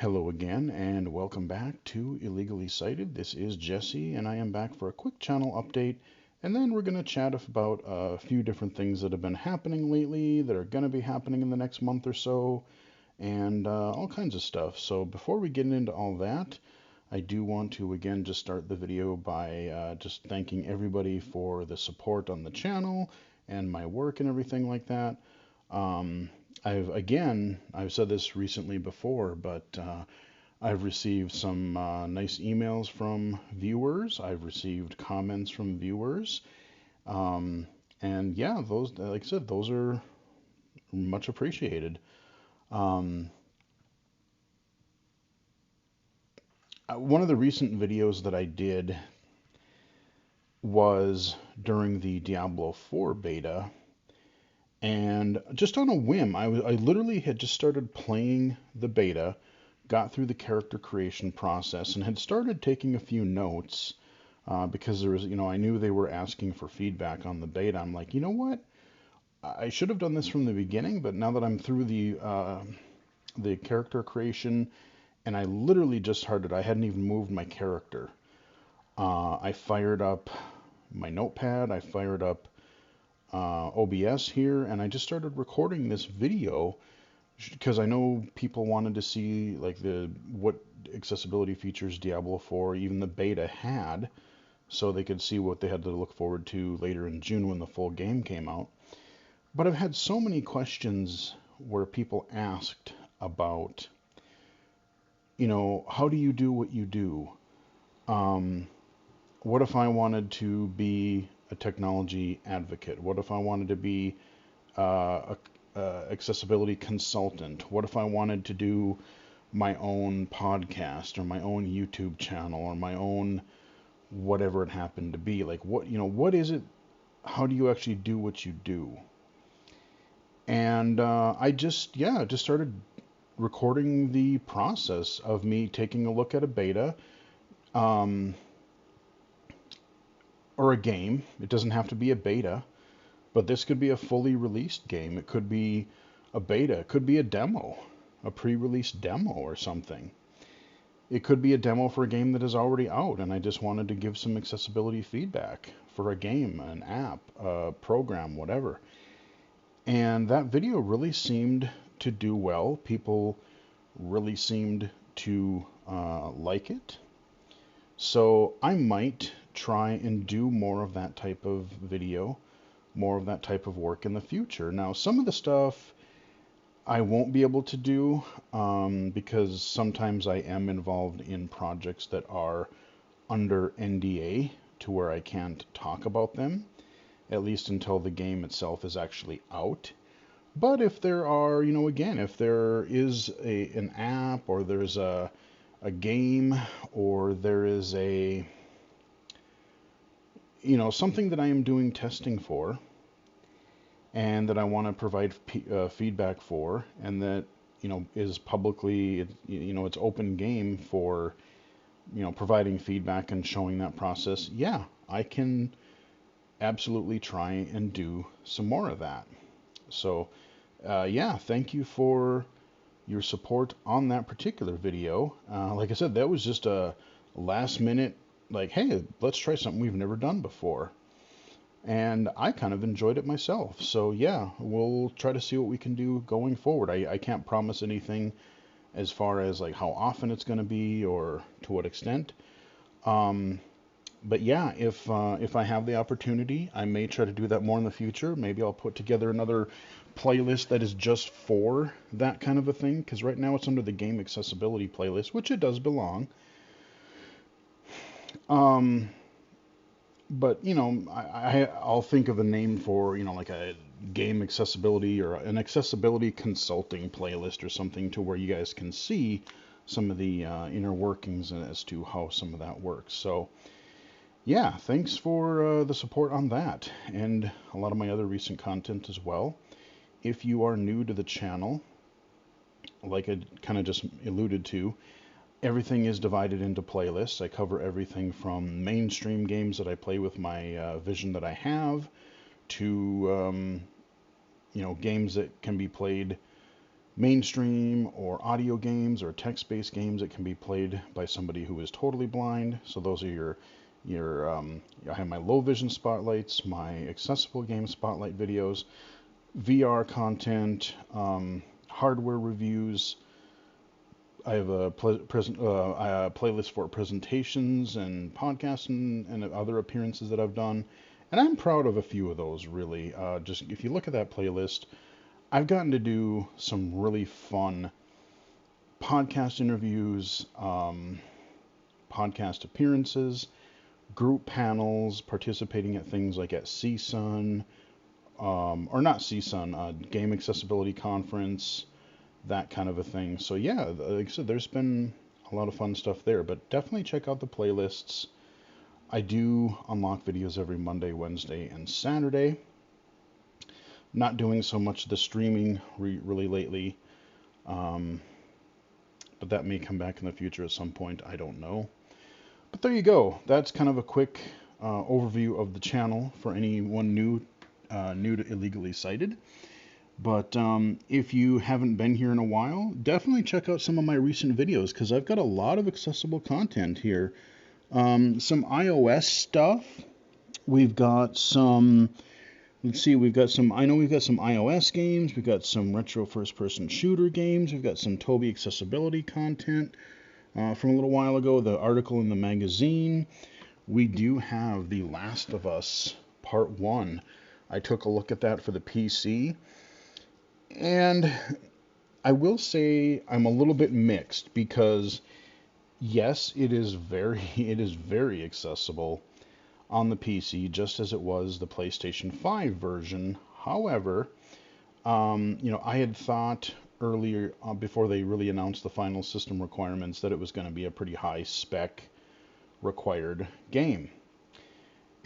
Hello again, and welcome back to Illegally Cited. This is Jesse, and I am back for a quick channel update. And then we're going to chat about a few different things that have been happening lately, that are going to be happening in the next month or so, and all kinds of stuff. So before we get into all that, I do want to again just start the video by just thanking everybody for the support on the channel and my work and everything like that. Um, I've said this recently before, but I've received some nice emails from viewers. I've received comments from viewers. Um, and yeah, those, like I said, those are much appreciated. Um, One of the recent videos that I did was during the Diablo 4 beta, and just on a whim, I literally had just started playing the beta, got through the character creation process, and had started taking a few notes because there was, I knew they were asking for feedback on the beta. I'm like, you know what? I should have done this from the beginning, but now that I'm through the character creation, and I literally just started, I hadn't even moved my character. I fired up my notepad, I fired up OBS here, and I just started recording this video because I know people wanted to see like what accessibility features Diablo 4, even the beta had, so they could see what they had to look forward to later in June when the full game came out. But I've had so many questions where people asked about, how do you do what you do? Um, what if I wanted to be a technology advocate? What if I wanted to be accessibility consultant? What if I wanted to do my own podcast or my own YouTube channel or my own whatever it happened to be? Like what is it? How do you actually do what you do? And I just started recording the process of me taking a look at a beta um, or a game. It doesn't have to be a beta, but this could be a fully released game. It could be a beta. It could be a demo, a pre-release demo or something. It could be a demo for a game that is already out, and I just wanted to give some accessibility feedback for a game, an app, a program, whatever. And that video really seemed to do well. People really seemed to like it. So I might try and do more of that type of video, more of that type of work in the future. Now, some of the stuff I won't be able to do because sometimes I am involved in projects that are under NDA to where I can't talk about them, at least until the game itself is actually out. But if there are, again, if there is an app or there's a game or there is something that I am doing testing for and that I want to provide feedback for, and that is publicly, it's open game for providing feedback and showing that process. Yeah, I can absolutely try and do some more of that. So yeah, thank you for your support on that particular video. Like I said, that was just a last minute, like, hey, let's try something we've never done before. And I kind of enjoyed it myself. So yeah, we'll try to see what we can do going forward. I can't promise anything as far as like how often it's going to be or to what extent. Um, but yeah, if I have the opportunity, I may try to do that more in the future. Maybe I'll put together another playlist that is just for that kind of a thing. Because right now it's under the game accessibility playlist, which it does belong. Um, but I'll think of a name for like a game accessibility or an accessibility consulting playlist or something to where you guys can see some of the inner workings as to how some of that works. So yeah, thanks for the support on that and a lot of my other recent content as well. If you are new to the channel, like I kind of just alluded to, everything is divided into playlists. I cover everything from mainstream games that I play with my vision that I have to games that can be played mainstream or audio games or text-based games that can be played by somebody who is totally blind. So those are I have my low vision spotlights, my accessible game spotlight videos, VR content, hardware reviews. I have a playlist for presentations and podcasts and other appearances that I've done. And I'm proud of a few of those, really. Just if you look at that playlist, I've gotten to do some really fun podcast interviews, podcast appearances, group panels, participating at things like at CSUN, or not CSUN, Game Accessibility Conference, that kind of a thing. So yeah, like I said, there's been a lot of fun stuff there, but definitely check out the playlists. I do unlock videos every Monday, Wednesday, and Saturday. Not doing so much the streaming really lately, but that may come back in the future at some point. I don't know. But there you go. That's kind of a quick overview of the channel for anyone new to Illegally Cited. But if you haven't been here in a while, definitely check out some of my recent videos because I've got a lot of accessible content here. Some iOS stuff. We've got some. Let's see, we've got some iOS games, we've got some retro first-person shooter games, we've got some Tobii accessibility content from a little while ago, the article in the magazine. We do have The Last of Us Part 1. I took a look at that for the PC, and I will say I'm a little bit mixed because, yes, it is very accessible on the PC, just as it was the PlayStation 5 version. However, I had thought earlier, before they really announced the final system requirements, that it was going to be a pretty high spec required game.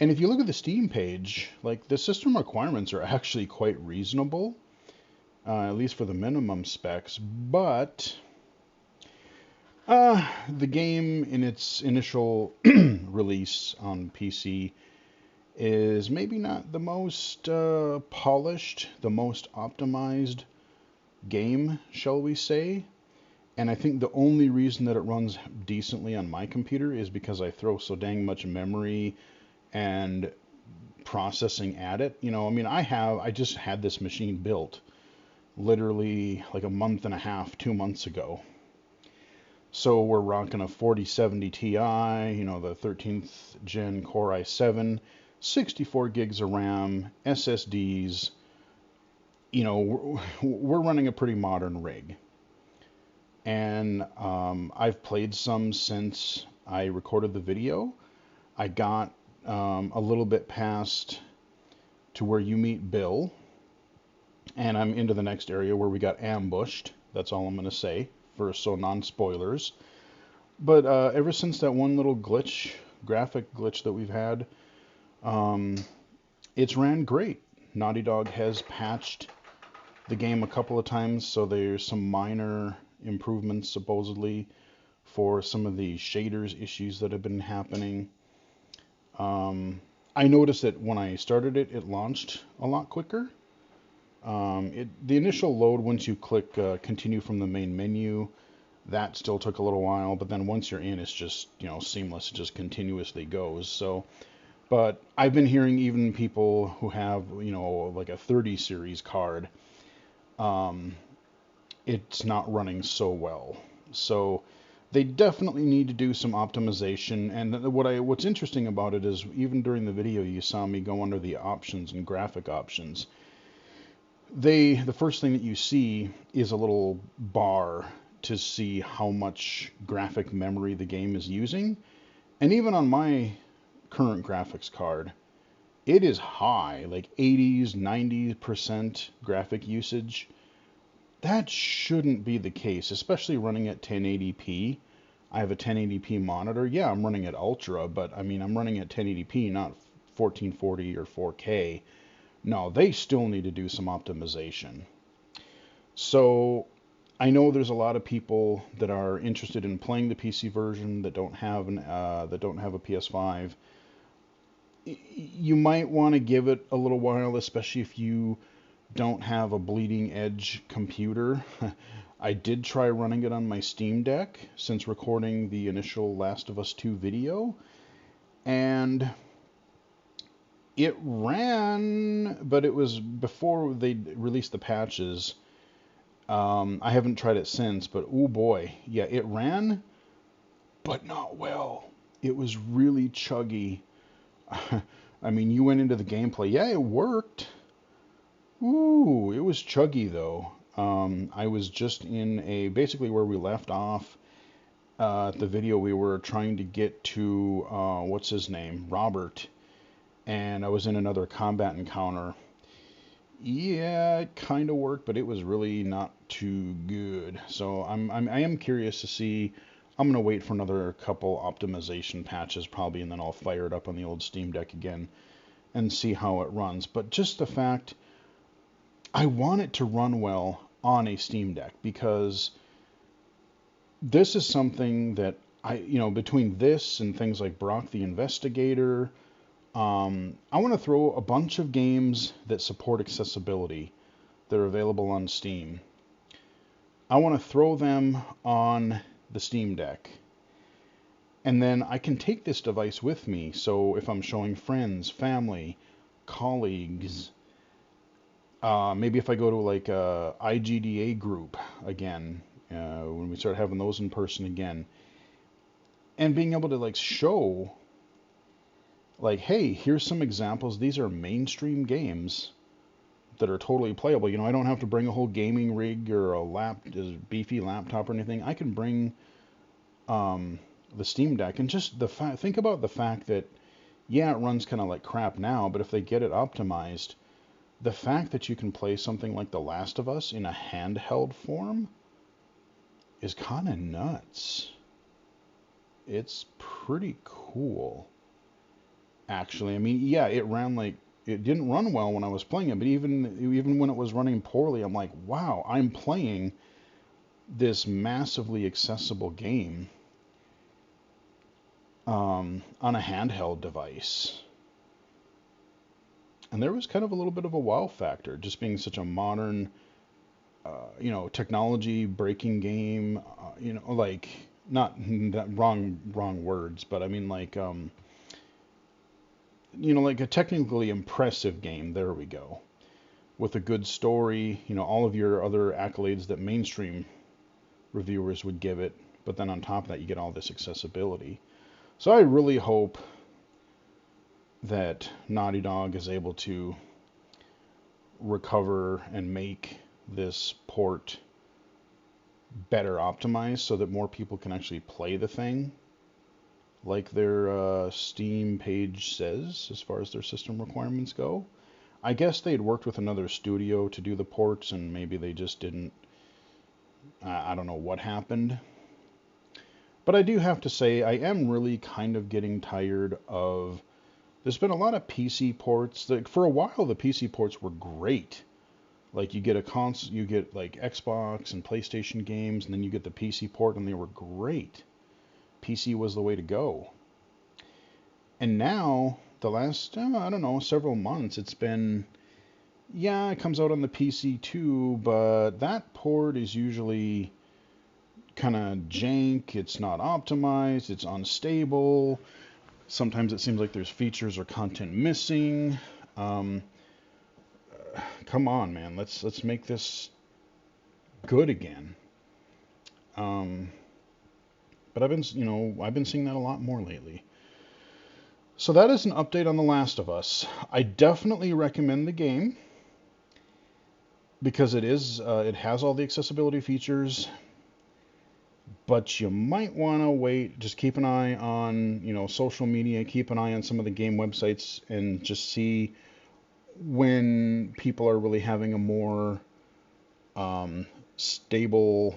And if you look at the Steam page, like the system requirements are actually quite reasonable, at least for the minimum specs, but the game in its initial release on PC is maybe not the most polished, the most optimized game, shall we say. And I think the only reason that it runs decently on my computer is because I throw so dang much memory and processing at it. I just had this machine built literally like a month and a half, 2 months ago. So we're rocking a 4070 Ti, the 13th gen Core i7, 64 gigs of RAM, SSDs. We're running a pretty modern rig. And I've played some since I recorded the video. I got a little bit past to where you meet Bill, and I'm into the next area where we got ambushed. That's all I'm going to say. So non-spoilers. But ever since that one little graphic glitch that we've had, it's ran great. Naughty Dog has patched the game a couple of times, so there's some minor improvements supposedly for some of the shaders issues that have been happening. I noticed that when I started it, it launched a lot quicker. The initial load, once you click continue from the main menu, that still took a little while, but then once you're in, it's just, seamless. It just continuously goes. So, but I've been hearing even people who have, like a 30 series card, it's not running so well. So they definitely need to do some optimization. And what's interesting about it is even during the video, you saw me go under the options and graphic options. The first thing that you see is a little bar to see how much graphic memory the game is using. And even on my current graphics card, it is high, like 80s, 90% graphic usage. That shouldn't be the case, especially running at 1080p. I have a 1080p monitor. Yeah, I'm running at Ultra, but I'm running at 1080p, not 1440 or 4K. No, they still need to do some optimization. So I know there's a lot of people that are interested in playing the PC version that don't have a PS5. You might want to give it a little while, especially if you don't have a bleeding edge computer. I did try running it on my Steam Deck since recording the initial Last of Us 2 video, and it ran, but it was before they released the patches. I haven't tried it since, but oh boy, yeah, it ran, but not well. It was really chuggy. I mean, you went into the gameplay. Yeah, it worked. Ooh, it was chuggy though. I was just in basically where we left off the video. We were trying to get to, what's his name? Robert. And I was in another combat encounter. Yeah, it kind of worked, but it was really not too good. So I am curious to see. I'm gonna wait for another couple optimization patches probably, and then I'll fire it up on the old Steam Deck again and see how it runs. But just the fact, I want it to run well on a Steam Deck, because this is something that between this and things like Brock the Investigator, I want to throw a bunch of games that support accessibility that are available on Steam. I want to throw them on the Steam Deck. And then I can take this device with me. So if I'm showing friends, family, colleagues, maybe if I go to like a IGDA group again, when we start having those in person again, and being able to like show, like, hey, here's some examples. These are mainstream games that are totally playable. I don't have to bring a whole gaming rig or a beefy laptop or anything. I can bring the Steam Deck, and just think about the fact that, yeah, it runs kind of like crap now, but if they get it optimized, the fact that you can play something like The Last of Us in a handheld form is kind of nuts. It's pretty cool, actually. I mean, yeah, it didn't run well when I was playing it, but even when it was running poorly, I'm like, wow, I'm playing this massively accessible game on a handheld device. And there was kind of a little bit of a wow factor, just being such a modern, technology breaking game. Like, not that wrong words, but I mean like, like a technically impressive game. There we go. With a good story, all of your other accolades that mainstream reviewers would give it, but then on top of that, you get all this accessibility. So I really hope that Naughty Dog is able to recover and make this port better optimized so that more people can actually play the thing, like their Steam page says, as far as their system requirements go. I guess they'd worked with another studio to do the ports, and maybe they just didn't. I don't know what happened. But I do have to say, I am really kind of getting tired of. There's been a lot of PC ports. For a while, the PC ports were great. Like you get you get like Xbox and PlayStation games, and then you get the PC port, and they were great. PC was the way to go. And now, the last, I don't know, several months, it's been, yeah, it comes out on the PC too, but that port is usually kind of jank. It's not optimized. It's unstable. Sometimes it seems like there's features or content missing. Come on, man. Let's make this good again. But I've been seeing that a lot more lately. So that is an update on The Last of Us. I definitely recommend the game because it has all the accessibility features. But you might want to wait. Just keep an eye on, social media. Keep an eye on some of the game websites and just see when people are really having a more stable,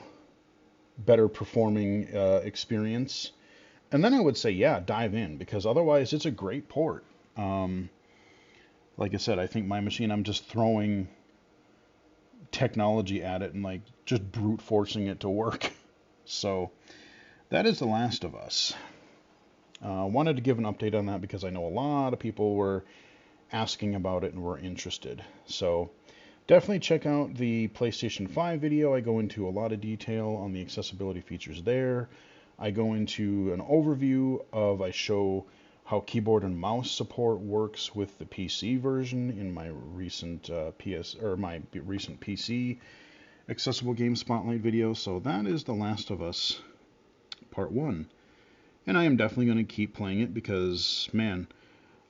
better performing experience. And then I would say, yeah, dive in, because otherwise it's a great port. Like I said, I think my machine, I'm just throwing technology at it and like just brute forcing it to work. So that is The Last of Us. Wanted to give an update on that because I know a lot of people were asking about it and were interested. So Definitely check out the PlayStation 5 video. I go into a lot of detail on the accessibility features there. I go into an overview I show how keyboard and mouse support works with the PC version in my recent recent PC accessible game spotlight video. So that is The Last of Us Part 1. And I am definitely going to keep playing it because, man,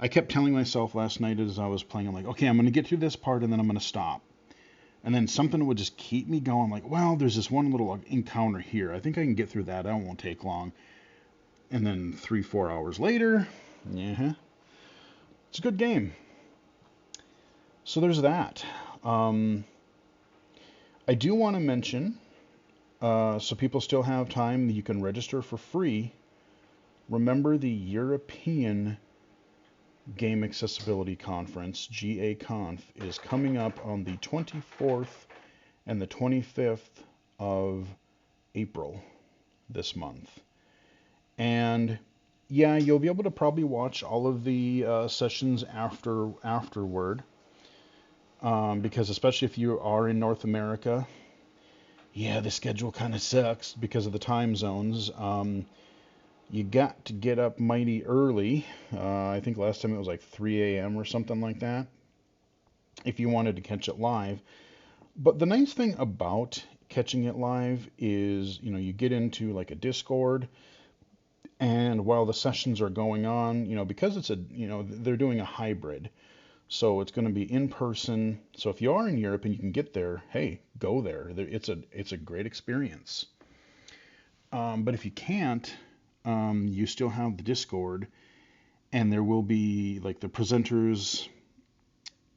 I kept telling myself last night as I was playing, I'm like, okay, I'm going to get through this part and then I'm going to stop. And then something would just keep me going, like, well, there's this one little encounter here. I think I can get through that. That won't take long. And then 3-4 hours later, yeah, it's a good game. So there's that. I do want to mention, so people still have time, you can register for free. Remember the European Game Accessibility Conference, GAConf, is coming up on the 24th and the 25th of April this month. And yeah, you'll be able to probably watch all of the sessions afterward, because especially if you are in North America, yeah, the schedule kind of sucks because of the time zones. You got to get up mighty early. I think last time it was like 3 a.m. or something like that, if you wanted to catch it live. But the nice thing about catching it live is, you get into like a Discord, and while the sessions are going on, because they're doing a hybrid, so it's going to be in person. So if you are in Europe and you can get there, hey, go there. It's a great experience. But if you can't, you still have the Discord, and there will be like the presenters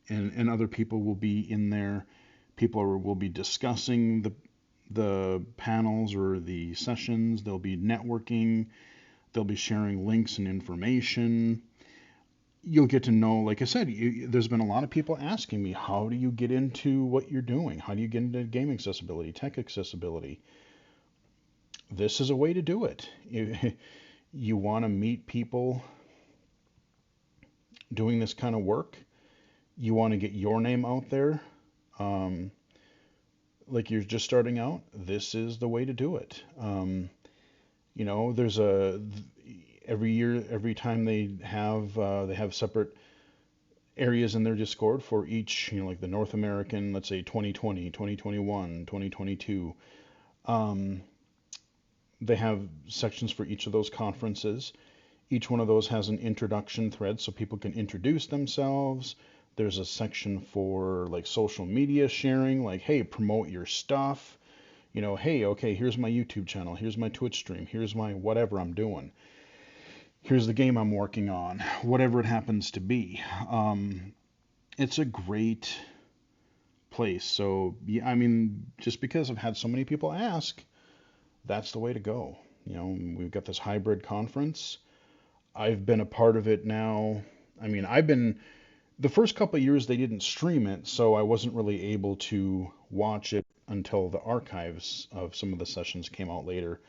and other people will be in there. People will be discussing the panels or the sessions. They'll be networking. They'll be sharing links and information. You'll get to know, like I said, there's been a lot of people asking me, how do you get into what you're doing? How do you get into game accessibility, tech accessibility? This is a way to do it. You want to meet people doing this kind of work. You want to get your name out there. Like you're just starting out, this is the way to do it. There's every year, every time they have separate areas in their Discord for each, like the North American, let's say 2020, 2021, 2022. They have sections for each of those conferences. Each one of those has an introduction thread so people can introduce themselves. There's a section for like social media sharing, like, hey, promote your stuff. Hey, okay, here's my YouTube channel, here's my Twitch stream, here's my whatever I'm doing, here's the game I'm working on, whatever it happens to be. It's a great place. So, yeah, I mean, just because I've had so many people ask, that's the way to go. We've got this hybrid conference. I've been a part of it now. I mean, the first couple of years they didn't stream it, so I wasn't really able to watch it until the archives of some of the sessions came out later.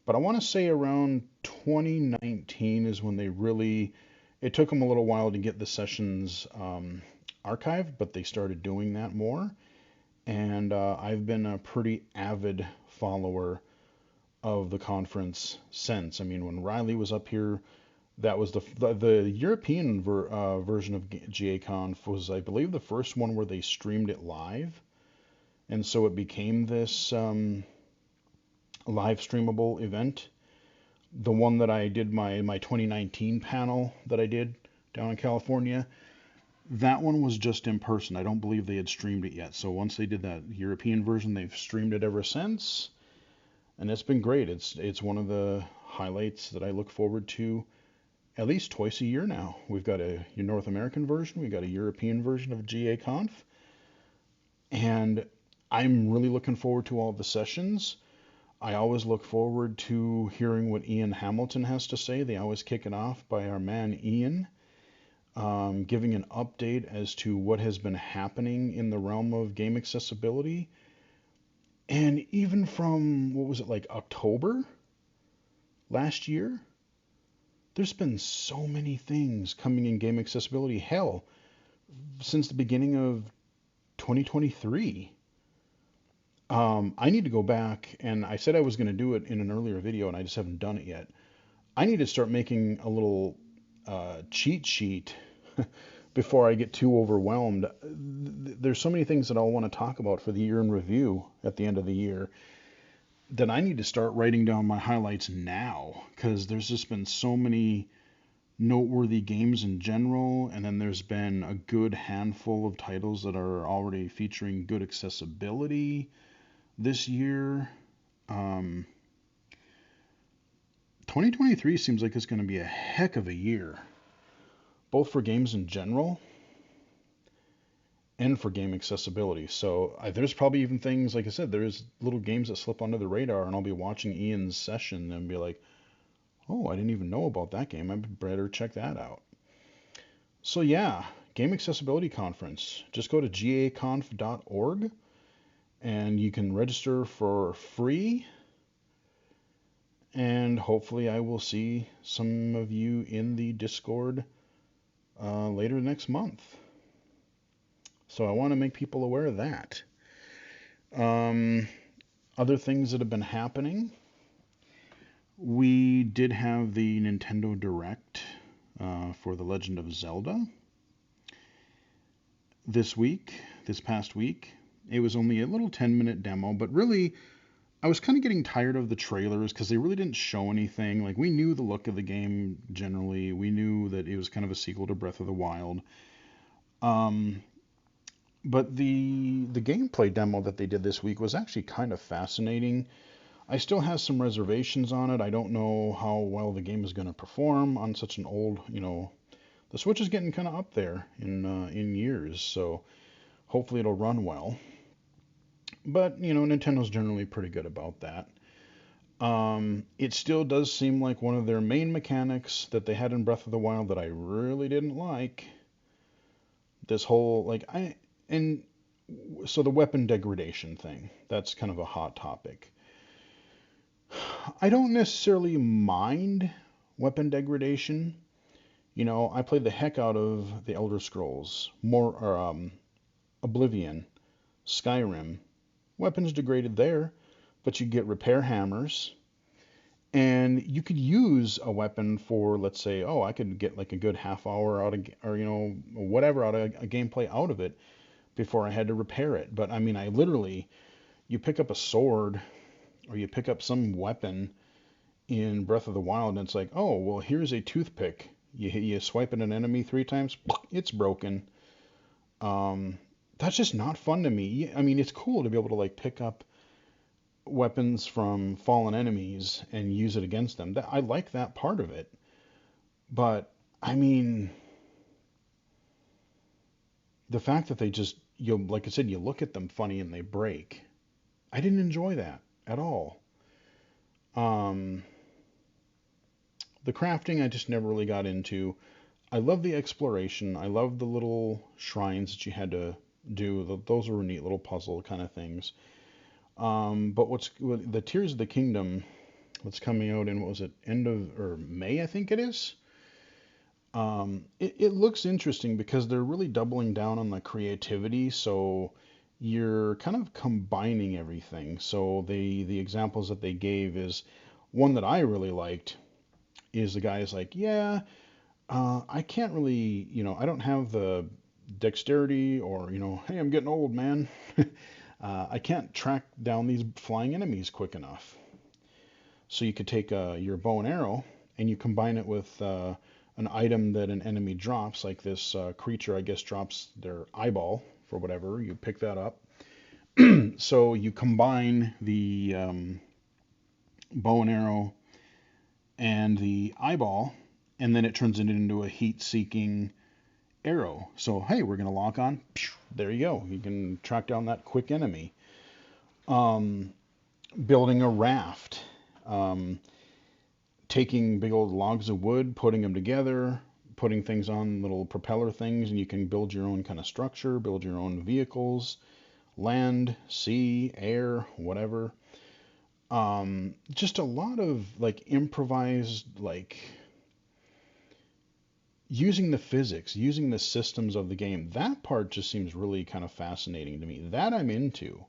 But I want to say around 2019 is when it took them a little while to get the sessions archived, but they started doing that more. And I've been a pretty avid follower of the conference since. I mean, when Riley was up here, that was the European version of GAConf was, I believe, the first one where they streamed it live, and so it became this live streamable event. The one that I did my 2019 panel that I did down in California, that one was just in person. I don't believe they had streamed it yet. So once they did that European version, they've streamed it ever since. And it's been great. It's one of the highlights that I look forward to at least twice a year now. We've got a North American version, we've got a European version of GAConf, and I'm really looking forward to all the sessions. I always look forward to hearing what Ian Hamilton has to say. They always kick it off by our man Ian, giving an update as to what has been happening in the realm of game accessibility. And even from, what was it, like October last year, there's been so many things coming in game accessibility. Hell, since the beginning of 2023. I need to go back, and I said I was going to do it in an earlier video, and I just haven't done it yet. I need to start making a little cheat sheet before I get too overwhelmed. There's so many things that I'll want to talk about for the year in review at the end of the year that I need to start writing down my highlights now, because there's just been so many noteworthy games in general, and then there's been a good handful of titles that are already featuring good accessibility this year. 2023 seems like it's going to be a heck of a year, both for games in general and for game accessibility. So there's probably even things, like I said, there's little games that slip under the radar, and I'll be watching Ian's session and be like, oh, I didn't even know about that game. I better check that out. So yeah, Game Accessibility Conference. Just go to GAConf.org and you can register for free. And hopefully I will see some of you in the Discord later next month. So I want to make people aware of that. Other things that have been happening. We did have the Nintendo Direct for The Legend of Zelda this past week. It was only a little 10-minute demo, but really I was kind of getting tired of the trailers because they really didn't show anything. Like, we knew the look of the game generally. We knew that it was kind of a sequel to Breath of the Wild. But the gameplay demo that they did this week was actually kind of fascinating. I still have some reservations on it. I don't know how well the game is going to perform on such an old, the Switch is getting kind of up there in years, so hopefully it'll run well. But, Nintendo's generally pretty good about that. It still does seem like one of their main mechanics that they had in Breath of the Wild that I really didn't like. This whole, so the weapon degradation thing, that's kind of a hot topic. I don't necessarily mind weapon degradation. I played the heck out of the Elder Scrolls, Oblivion, Skyrim. Weapons degraded there, but you get repair hammers, and you could use a weapon for, let's say, I could get like a good half hour out of, or whatever out of a gameplay out of it before I had to repair it. But I mean, you pick up a sword or you pick up some weapon in Breath of the Wild, and it's like, oh, well, here's a toothpick. You swipe at an enemy 3 times, it's broken. That's just not fun to me. I mean, it's cool to be able to pick up weapons from fallen enemies and use it against them. I like that part of it. But I mean, the fact that they just, like I said, you look at them funny and they break. I didn't enjoy that at all. The crafting I just never really got into. I love the exploration. I love the little shrines that you had to do. Those were neat little puzzle kind of things. But the Tears of the Kingdom, what's coming out in, what was it, May, I think it is? It looks interesting because they're really doubling down on the creativity, so you're kind of combining everything. So the examples that they gave is, one that I really liked is the guy is like, yeah, I can't really, I don't have the dexterity, or, hey, I'm getting old, man. I can't track down these flying enemies quick enough. So you could take your bow and arrow and you combine it with an item that an enemy drops, like this creature, I guess, drops their eyeball for whatever. You pick that up. So you combine the bow and arrow and the eyeball, and then it turns it into a heat-seeking arrow. So, hey, we're going to lock on. There you go. You can track down that quick enemy. Building a raft. Taking big old logs of wood, putting them together, putting things on little propeller things, and you can build your own kind of structure, build your own vehicles, land, sea, air, whatever. Just a lot of improvised, using the physics, using the systems of the game, that part just seems really kind of fascinating to me. That I'm into.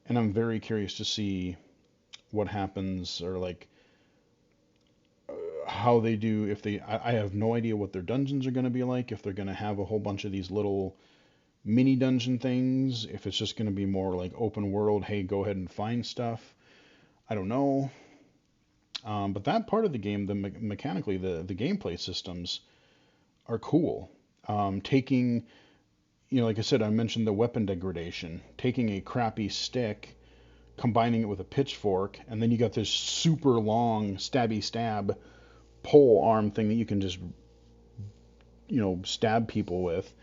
And I'm very curious to see what happens, or like how they do, if they, I have no idea what their dungeons are going to be like, if they're going to have a whole bunch of these little mini dungeon things, if it's just going to be more like open world, hey, go ahead and find stuff. I don't know. But that part of the game, the mechanically, the gameplay systems are cool. Taking, like I said, I mentioned the weapon degradation. Taking a crappy stick, combining it with a pitchfork, and then you got this super long stabby stab pole arm thing that you can just, stab people with.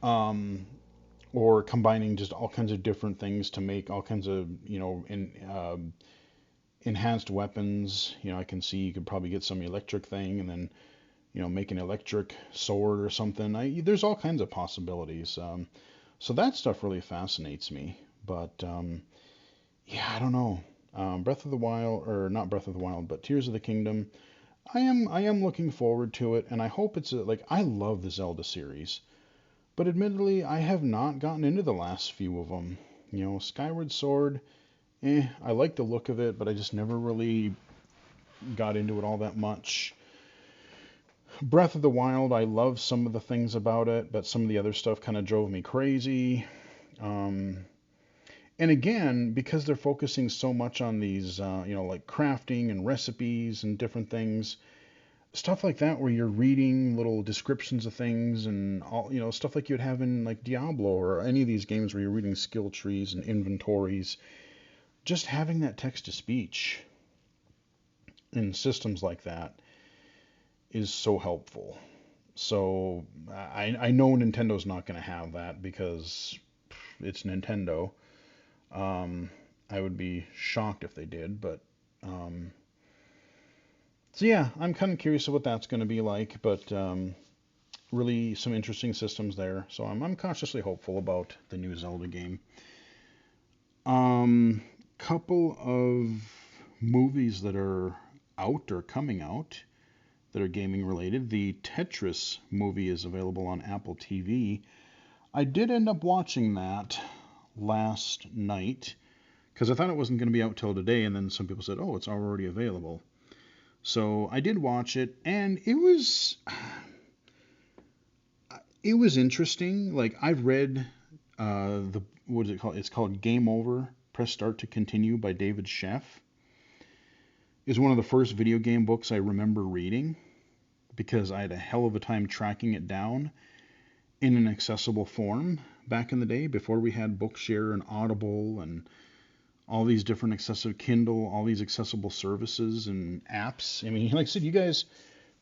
Um, or combining just all kinds of different things to make all kinds of, enhanced weapons. I can see you could probably get some electric thing and then, make an electric sword or something. There's all kinds of possibilities. So that stuff really fascinates me. But yeah, I don't know. Breath of the Wild, or not Breath of the Wild, but Tears of the Kingdom. I am looking forward to it, and I hope like, I love the Zelda series, but admittedly, I have not gotten into the last few of them. Skyward Sword, I like the look of it, but I just never really got into it all that much. Breath of the Wild, I love some of the things about it, but some of the other stuff kind of drove me crazy. Um, and again, because they're focusing so much on these, like crafting and recipes and different things, stuff like that, where you're reading little descriptions of things and all, stuff like you'd have in like Diablo or any of these games where you're reading skill trees and inventories. Just having that text to speech in systems like that is so helpful. So I know Nintendo's not going to have that because it's Nintendo. Um, I would be shocked if they did, but um, so yeah, I'm kind of curious of what that's going to be like. But really, some interesting systems there. So I'm cautiously hopeful about the new Zelda game. Couple of movies that are out or coming out that are gaming related. The Tetris movie is available on Apple TV. I did end up watching that last night because I thought it wasn't going to be out till today, and then some people said, "Oh, it's already available." So I did watch it, and it was interesting. Like, I've read the what is it called? It's called Game Over. Press Start to Continue by David Sheff. Is one of the first video game books I remember reading because I had a hell of a time tracking it down in an accessible form back in the day before we had Bookshare and Audible and all these different accessible Kindle, all these accessible services and apps. I mean, like I said, you guys,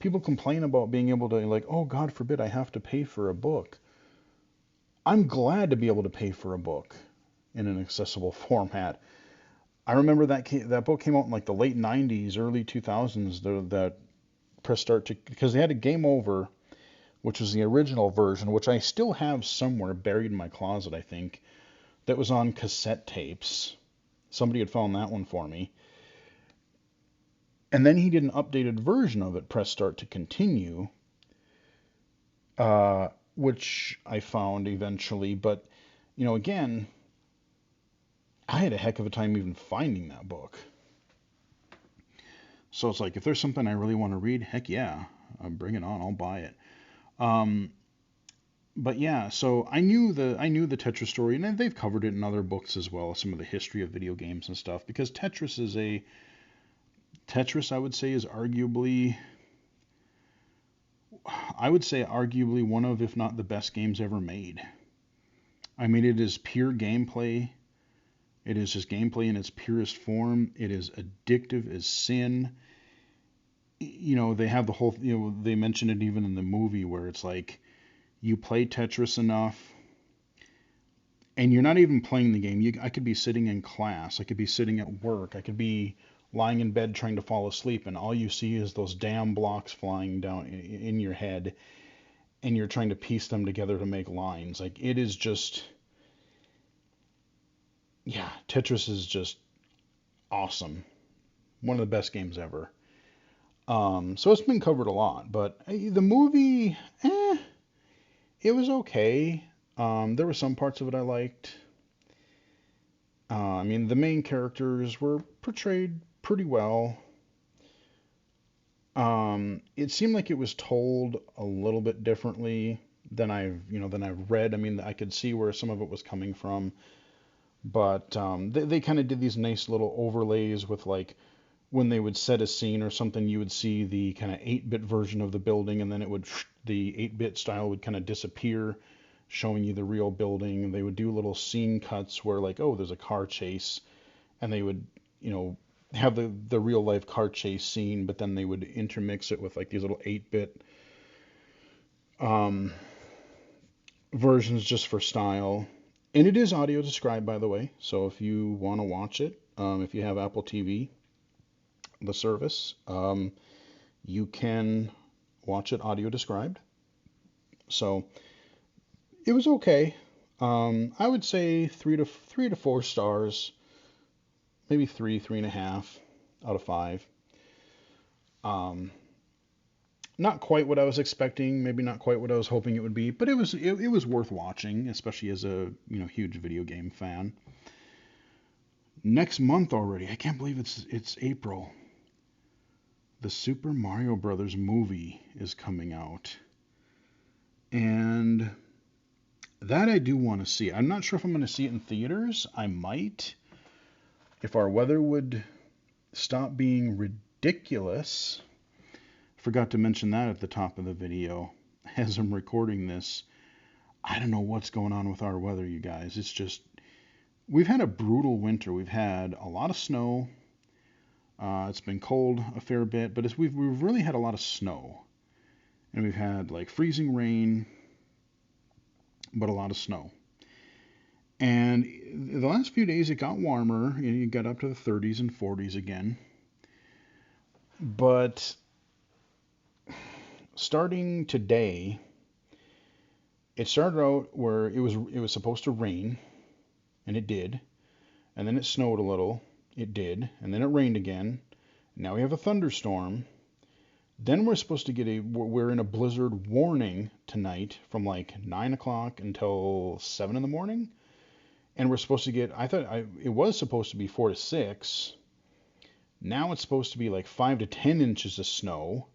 people complain about being able to, like, oh, God forbid I have to pay for a book. I'm glad to be able to pay for a book in an accessible format. I remember that book came out in like the late 90s, early 2000s, that Press Start to, because they had a Game Over, which was the original version, which I still have somewhere buried in my closet, I think, that was on cassette tapes. Somebody had found that one for me. And then he did an updated version of it, Press Start to Continue, which I found eventually. But, again, I had a heck of a time even finding that book. So it's like, if there's something I really want to read, heck yeah, bring it on, I'll buy it. Um, but yeah, so I knew the Tetris story, and they've covered it in other books as well, some of the history of video games and stuff. Because Tetris, I would say, is arguably one of, if not the best games ever made. I mean, it is pure gameplay. It is just gameplay in its purest form. It is addictive as sin. They have the whole, they mention it even in the movie where it's like, you play Tetris enough, and you're not even playing the game. I could be sitting in class. I could be sitting at work. I could be lying in bed trying to fall asleep, and all you see is those damn blocks flying down in your head, and you're trying to piece them together to make lines. Like, it is just, yeah, Tetris is just awesome. One of the best games ever. So it's been covered a lot, but the movie, it was okay. There were some parts of it I liked. I mean, the main characters were portrayed pretty well. It seemed like it was told a little bit differently than I've read. I mean, I could see where some of it was coming from, but they kind of did these nice little overlays with like when they would set a scene or something, you would see the kind of 8-bit version of the building, and then the 8-bit style would kind of disappear, showing you the real building. They would do little scene cuts where like, oh, there's a car chase, and they would, you know, have the real life car chase scene, but then they would intermix it with like these little 8-bit um, versions just for style. And it is audio described, by the way. So if you want to watch it, if you have Apple TV, the service, you can watch it audio described. So it was okay. I would say three to 4 stars, maybe three and a half out of 5. Um, Not quite what I was expecting, maybe not quite what I was hoping it would be, but it was worth watching, especially as a huge video game fan. Next month already, I can't believe it's April. The Super Mario Brothers movie is coming out, and that I do want to see. I'm not sure if I'm going to see it in theaters. I might, if our weather would stop being ridiculous. Forgot to mention that at the top of the video. As I'm recording this, I don't know what's going on with our weather, you guys. It's just, we've had a brutal winter. We've had a lot of snow. It's been cold a fair bit, but we've really had a lot of snow. And we've had like freezing rain, but a lot of snow. And the last few days it got warmer. You got up to the 30s and 40s again. But starting today, it started out where it was supposed to rain, and it did. And then it snowed a little, it did. And then it rained again. Now we have a thunderstorm. Then we're in a blizzard warning tonight from like 9 o'clock until 7 in the morning. And we're supposed to get, it was supposed to be 4 to 6. Now it's supposed to be like 5 to 10 inches of snow.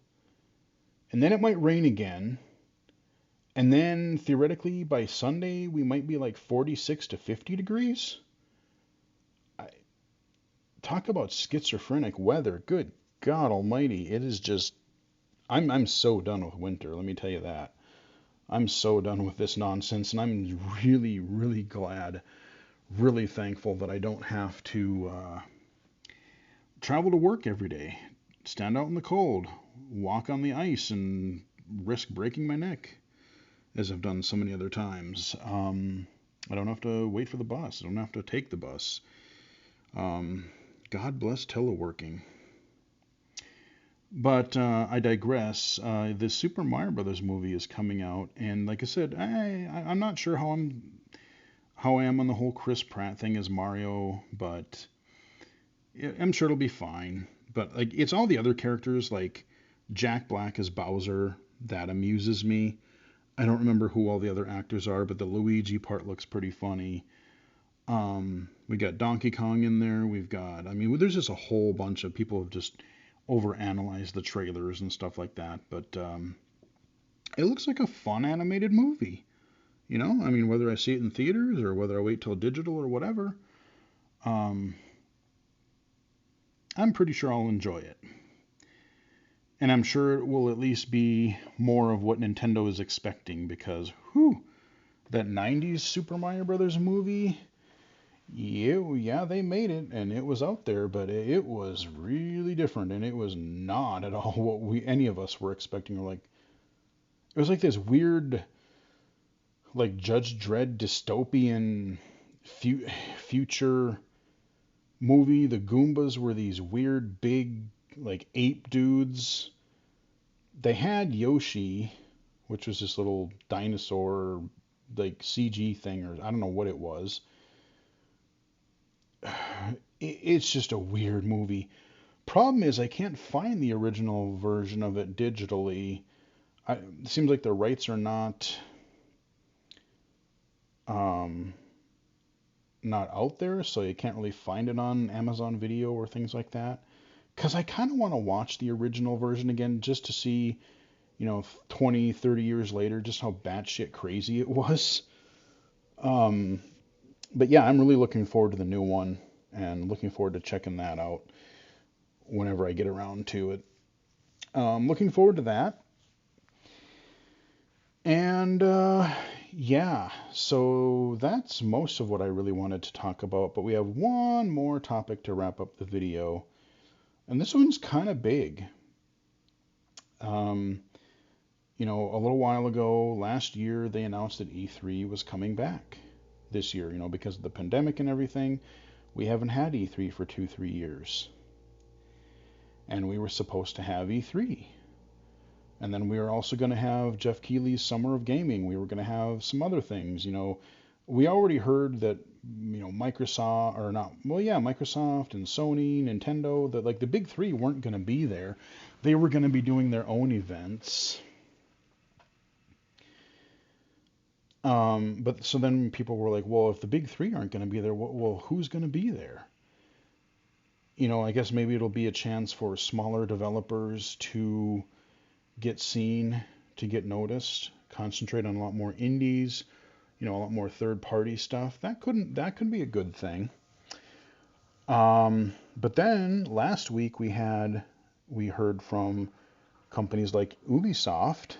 And then it might rain again. And then theoretically by Sunday, we might be like 46 to 50 degrees. Talk about schizophrenic weather. Good God Almighty. It is just, I'm so done with winter, let me tell you that. I'm so done with this nonsense, and I'm really, really glad, really thankful that I don't have to travel to work every day, stand out in the cold, walk on the ice, and risk breaking my neck, as I've done so many other times. I don't have to wait for the bus. I don't have to take the bus. God bless teleworking. But I digress. The Super Mario Brothers movie is coming out, and like I said, I'm not sure how I am on the whole Chris Pratt thing as Mario, but I'm sure it'll be fine. But like, it's all the other characters, like Jack Black as Bowser, that amuses me. I don't remember who all the other actors are, but the Luigi part looks pretty funny. We got Donkey Kong in there. There's just a whole bunch of people have just overanalyzed the trailers and stuff like that. But it looks like a fun animated movie. Whether I see it in theaters or whether I wait till digital or whatever, I'm pretty sure I'll enjoy it. And I'm sure it will at least be more of what Nintendo is expecting, because, that 90s Super Mario Brothers movie, yeah, they made it, and it was out there, but it was really different, and it was not at all what any of us were expecting. It was like this weird, like Judge Dredd dystopian future movie. The Goombas were these weird, big, like ape dudes. They had Yoshi, which was this little dinosaur, like CG thing, or I don't know what it was. It's just a weird movie. Problem is, I can't find the original version of it digitally. It seems like the rights are um, not out there, so you can't really find it on Amazon Video or things like that. Because I kind of want to watch the original version again just to see, 20, 30 years later, just how batshit crazy it was. Um, but yeah, I'm really looking forward to the new one and looking forward to checking that out whenever I get around to it. Looking forward to that. And yeah, so that's most of what I really wanted to talk about. But we have one more topic to wrap up the video. And this one's kind of big. Um, a little while ago, last year, they announced that E3 was coming back this year, because of the pandemic and everything. We haven't had E3 for 2, 3 years. And we were supposed to have E3. And then we were also going to have Jeff Keighley's Summer of Gaming. We were going to have some other things. We already heard that, Microsoft, or not, well, yeah, Microsoft and Sony, Nintendo, that like the big three weren't going to be there. They were going to be doing their own events. But so then people were like, well, if the big three aren't going to be there, well, who's going to be there? I guess maybe it'll be a chance for smaller developers to get seen, to get noticed, concentrate on a lot more indies, a lot more third-party stuff. That could be a good thing. But then last week we heard from companies like Ubisoft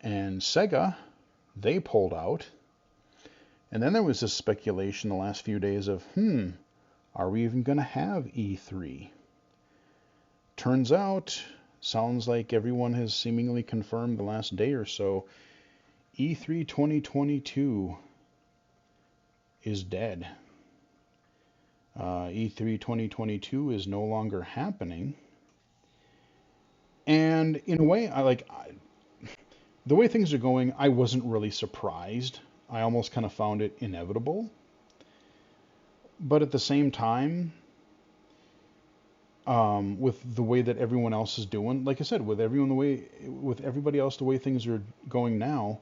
and Sega. They pulled out. And then there was this speculation the last few days of, are we even going to have E3? Turns out, sounds like everyone has seemingly confirmed the last day or so, E3 2022 is dead. E3 2022 is no longer happening. And in a way, the way things are going, I wasn't really surprised. I almost kind of found it inevitable. But at the same time, with the way that everyone else is doing, like I said, with everybody else, the way things are going now,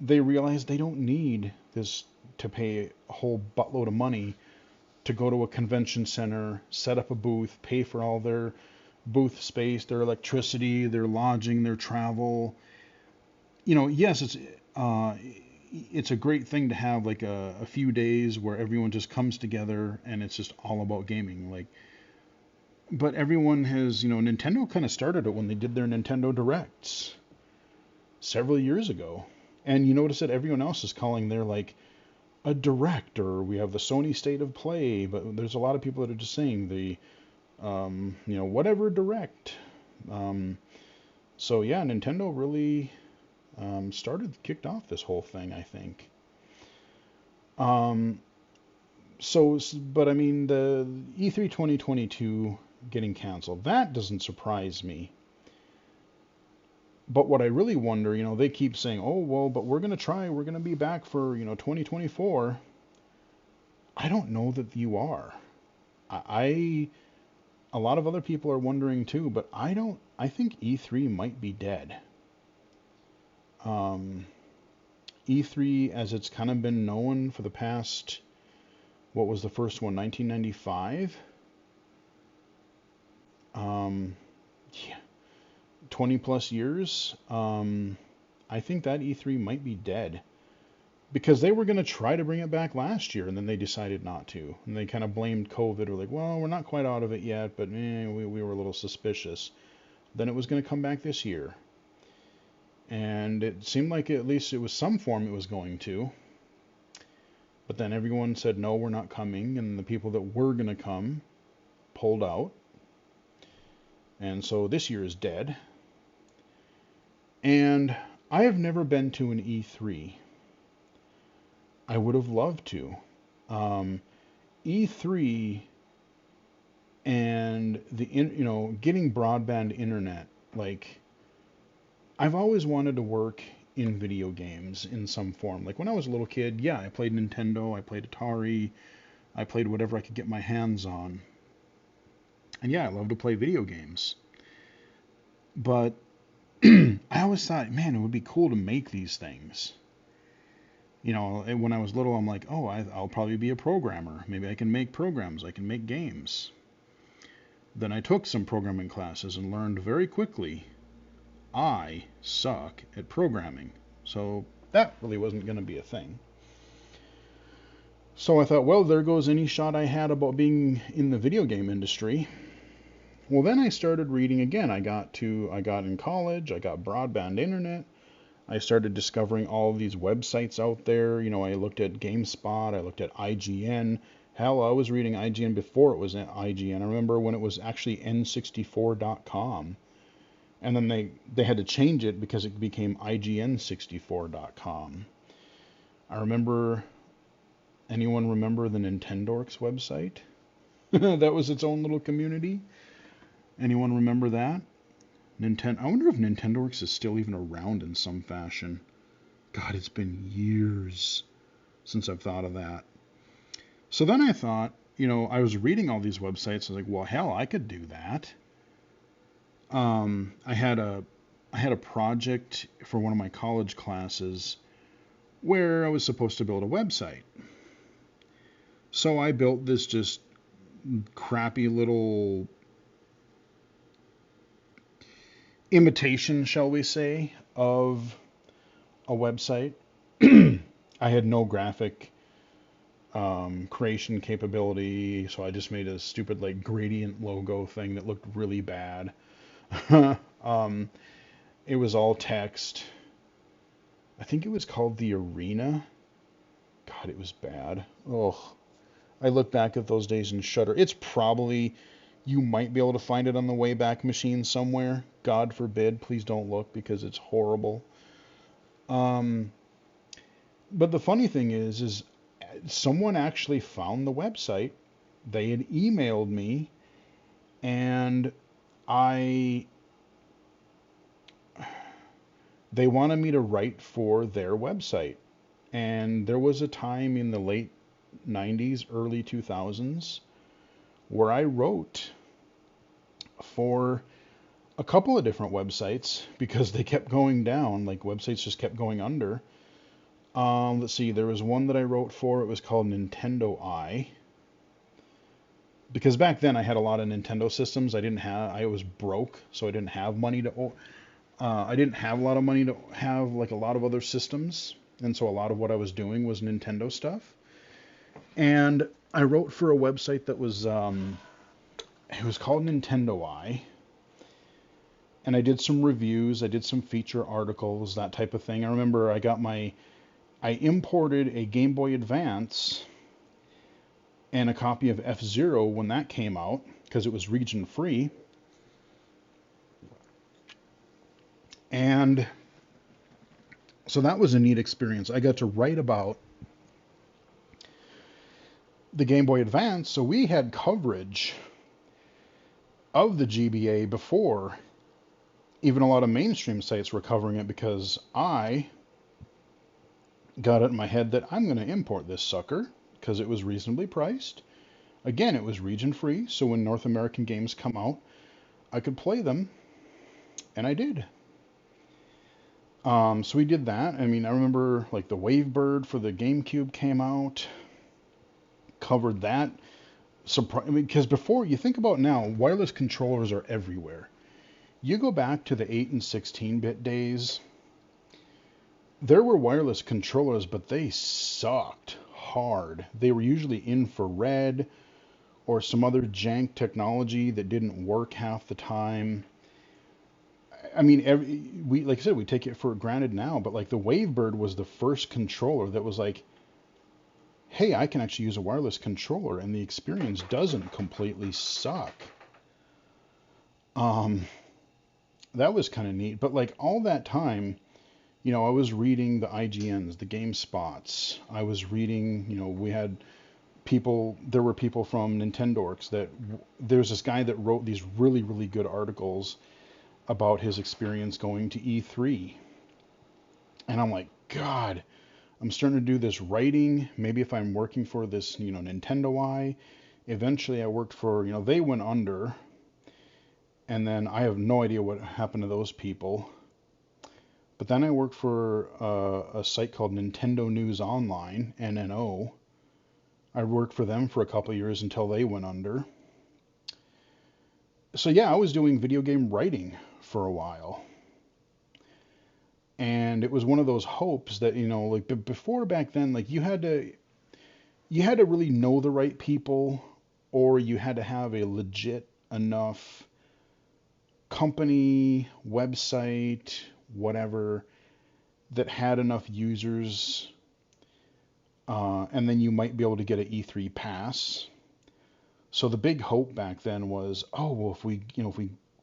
they realize they don't need this to pay a whole buttload of money to go to a convention center, set up a booth, pay for all their booth space, their electricity, their lodging, their travel. Yes, it's a great thing to have like a few days where everyone just comes together and it's just all about gaming. But everyone has, Nintendo kind of started it when they did their Nintendo Directs several years ago. And you notice that everyone else is calling their a direct, or we have the Sony State of Play, but there's a lot of people that are just saying the, whatever direct. So yeah, Nintendo really kicked off this whole thing, I think. But I mean, the E3 2022 getting canceled, that doesn't surprise me. But what I really wonder, they keep saying, oh, well, but we're going to be back for, 2024. I don't know that you are. A lot of other people are wondering too, but I think E3 might be dead. E3, as it's kind of been known for the past, what was the first one, 1995? Yeah. 20 plus years, I think that E3 might be dead. Because they were going to try to bring it back last year, and then they decided not to. And they kind of blamed COVID, or like, well, we're not quite out of it yet, but we were a little suspicious. Then it was going to come back this year. And it seemed like at least it was some form it was going to. But then everyone said, no, we're not coming, and the people that were going to come pulled out. And so this year is dead. And I have never been to an E3. I would have loved to. E3 and getting broadband internet, I've always wanted to work in video games in some form. Like when I was a little kid, yeah, I played Nintendo, I played Atari, I played whatever I could get my hands on. And yeah, I love to play video games. But I always thought, man, it would be cool to make these things. When I was little, I'm like, oh, I'll probably be a programmer. Maybe I can make programs. I can make games. Then I took some programming classes and learned very quickly I suck at programming. So that really wasn't going to be a thing. So I thought, well, there goes any shot I had about being in the video game industry. Well, then I started reading again. I got in college, I got broadband internet. I started discovering all of these websites out there. I looked at GameSpot, I looked at IGN. Hell, I was reading IGN before it was IGN. I remember when it was actually N64.com. And then they had to change it because it became IGN64.com. I remember, anyone remember the Nintendorks website? That was its own little community. Anyone remember that? I wonder if Nintendorks is still even around in some fashion. God, it's been years since I've thought of that. So then I thought, I was reading all these websites. I was like, well, hell, I could do that. I had a project for one of my college classes where I was supposed to build a website. So I built this just crappy little imitation, shall we say, of a website. I had no graphic creation capability, so I just made a stupid like gradient logo thing that looked really bad. It was all text. I think it was called The Arena. God, it was bad. Oh, I look back at those days and shudder. It's probably, you might be able to find it on the Wayback Machine somewhere. God forbid, please don't look because it's horrible. But the funny thing is someone actually found the website. They had emailed me, and they wanted me to write for their website. And there was a time in the late 90s, early 2000s, where I wrote for a couple of different websites because they kept going down, like websites just kept going under. Let's see, there was one that I wrote for, it was called Nintendo Eye. Because back then I had a lot of Nintendo systems. I was broke, so I didn't have money I didn't have a lot of money to have like a lot of other systems. And so a lot of what I was doing was Nintendo stuff. And I wrote for a website that was, it was called Nintendo Eye. And I did some reviews, I did some feature articles, that type of thing. I remember I imported a Game Boy Advance and a copy of F-Zero when that came out, because it was region free. And so that was a neat experience. I got to write about the Game Boy Advance, so we had coverage of the GBA before even a lot of mainstream sites were covering it, because I got it in my head that I'm going to import this sucker because it was reasonably priced. Again, it was region free, so when North American games come out, I could play them, and I did. So we did that. I mean, I remember like the Wavebird for the GameCube came out, covered that. Because before, you think about now, wireless controllers are everywhere. You go back to the 8 and 16-bit days, there were wireless controllers, but they sucked hard. They were usually infrared or some other jank technology that didn't work half the time. I mean, like I said, we take it for granted now, but like the Wavebird was the first controller that was like, hey, I can actually use a wireless controller, and the experience doesn't completely suck. That was kind of neat. But like all that time, I was reading the IGNs, the GameSpots. I was reading, we had there were people from Nintendorks there's this guy that wrote these really, really good articles about his experience going to E3. And I'm like, God, I'm starting to do this writing. Maybe if I'm working for this, Nintendo Eye. Eventually I worked for, they went under. And then I have no idea what happened to those people. But then I worked for a site called Nintendo News Online, NNO. I worked for them for a couple of years until they went under. So yeah, I was doing video game writing for a while. And it was one of those hopes that, like before back then, like you had to really know the right people, or you had to have a legit enough company, website, whatever, that had enough users, and then you might be able to get an E3 pass. So the big hope back then was, oh, well, if we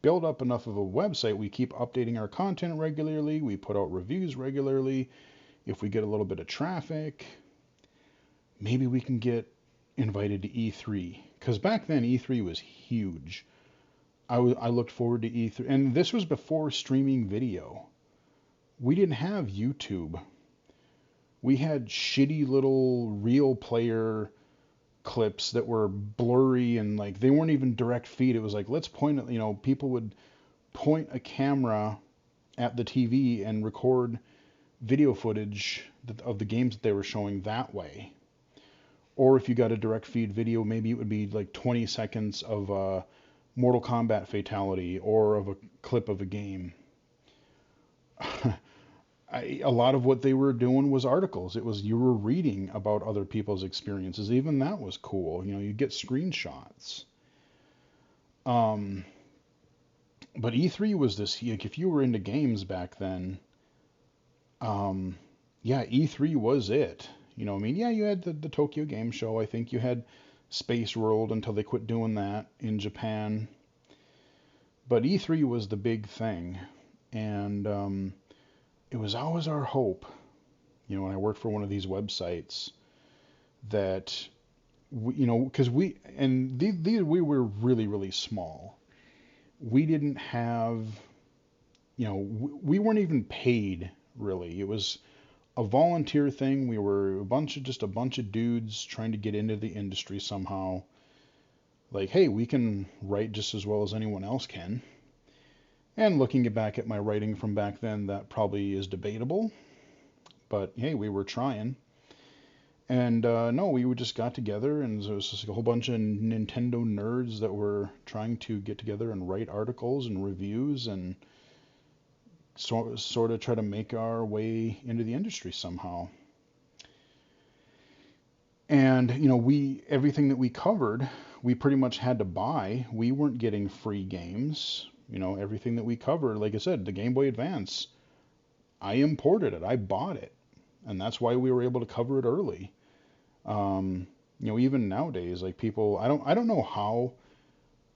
build up enough of a website, we keep updating our content regularly, we put out reviews regularly, if we get a little bit of traffic, maybe we can get invited to E3. Because back then, E3 was huge. I looked forward to E3. And this was before streaming video. We didn't have YouTube. We had shitty little real player clips that were blurry, and like they weren't even direct feed. It was like, let's point at, people would point a camera at the TV and record video footage of the games that they were showing that way. Or if you got a direct feed video, maybe it would be like 20 seconds of a Mortal Kombat fatality or of a clip of a game. A lot of what they were doing was articles. It was you were reading about other people's experiences. Even that was cool. You get screenshots. But E3 was this, like, if you were into games back then, yeah, E3 was it. I mean, yeah, you had the Tokyo Game Show. I think you had Space World until they quit doing that in Japan. But E3 was the big thing. And it was always our hope, when I worked for one of these websites, that, because we were really, really small. We didn't have, we weren't even paid, really. It was a volunteer thing. We were just a bunch of dudes trying to get into the industry somehow. Like, hey, we can write just as well as anyone else can. And looking back at my writing from back then, that probably is debatable. But hey, we were trying. And no, we just got together, and there was just a whole bunch of Nintendo nerds that were trying to get together and write articles and reviews and sort of try to make our way into the industry somehow. And everything that we covered, we pretty much had to buy. We weren't getting free games. Everything that we covered, like I said, the Game Boy Advance, I imported it. I bought it. And that's why we were able to cover it early. Even nowadays, like people, I don't know how,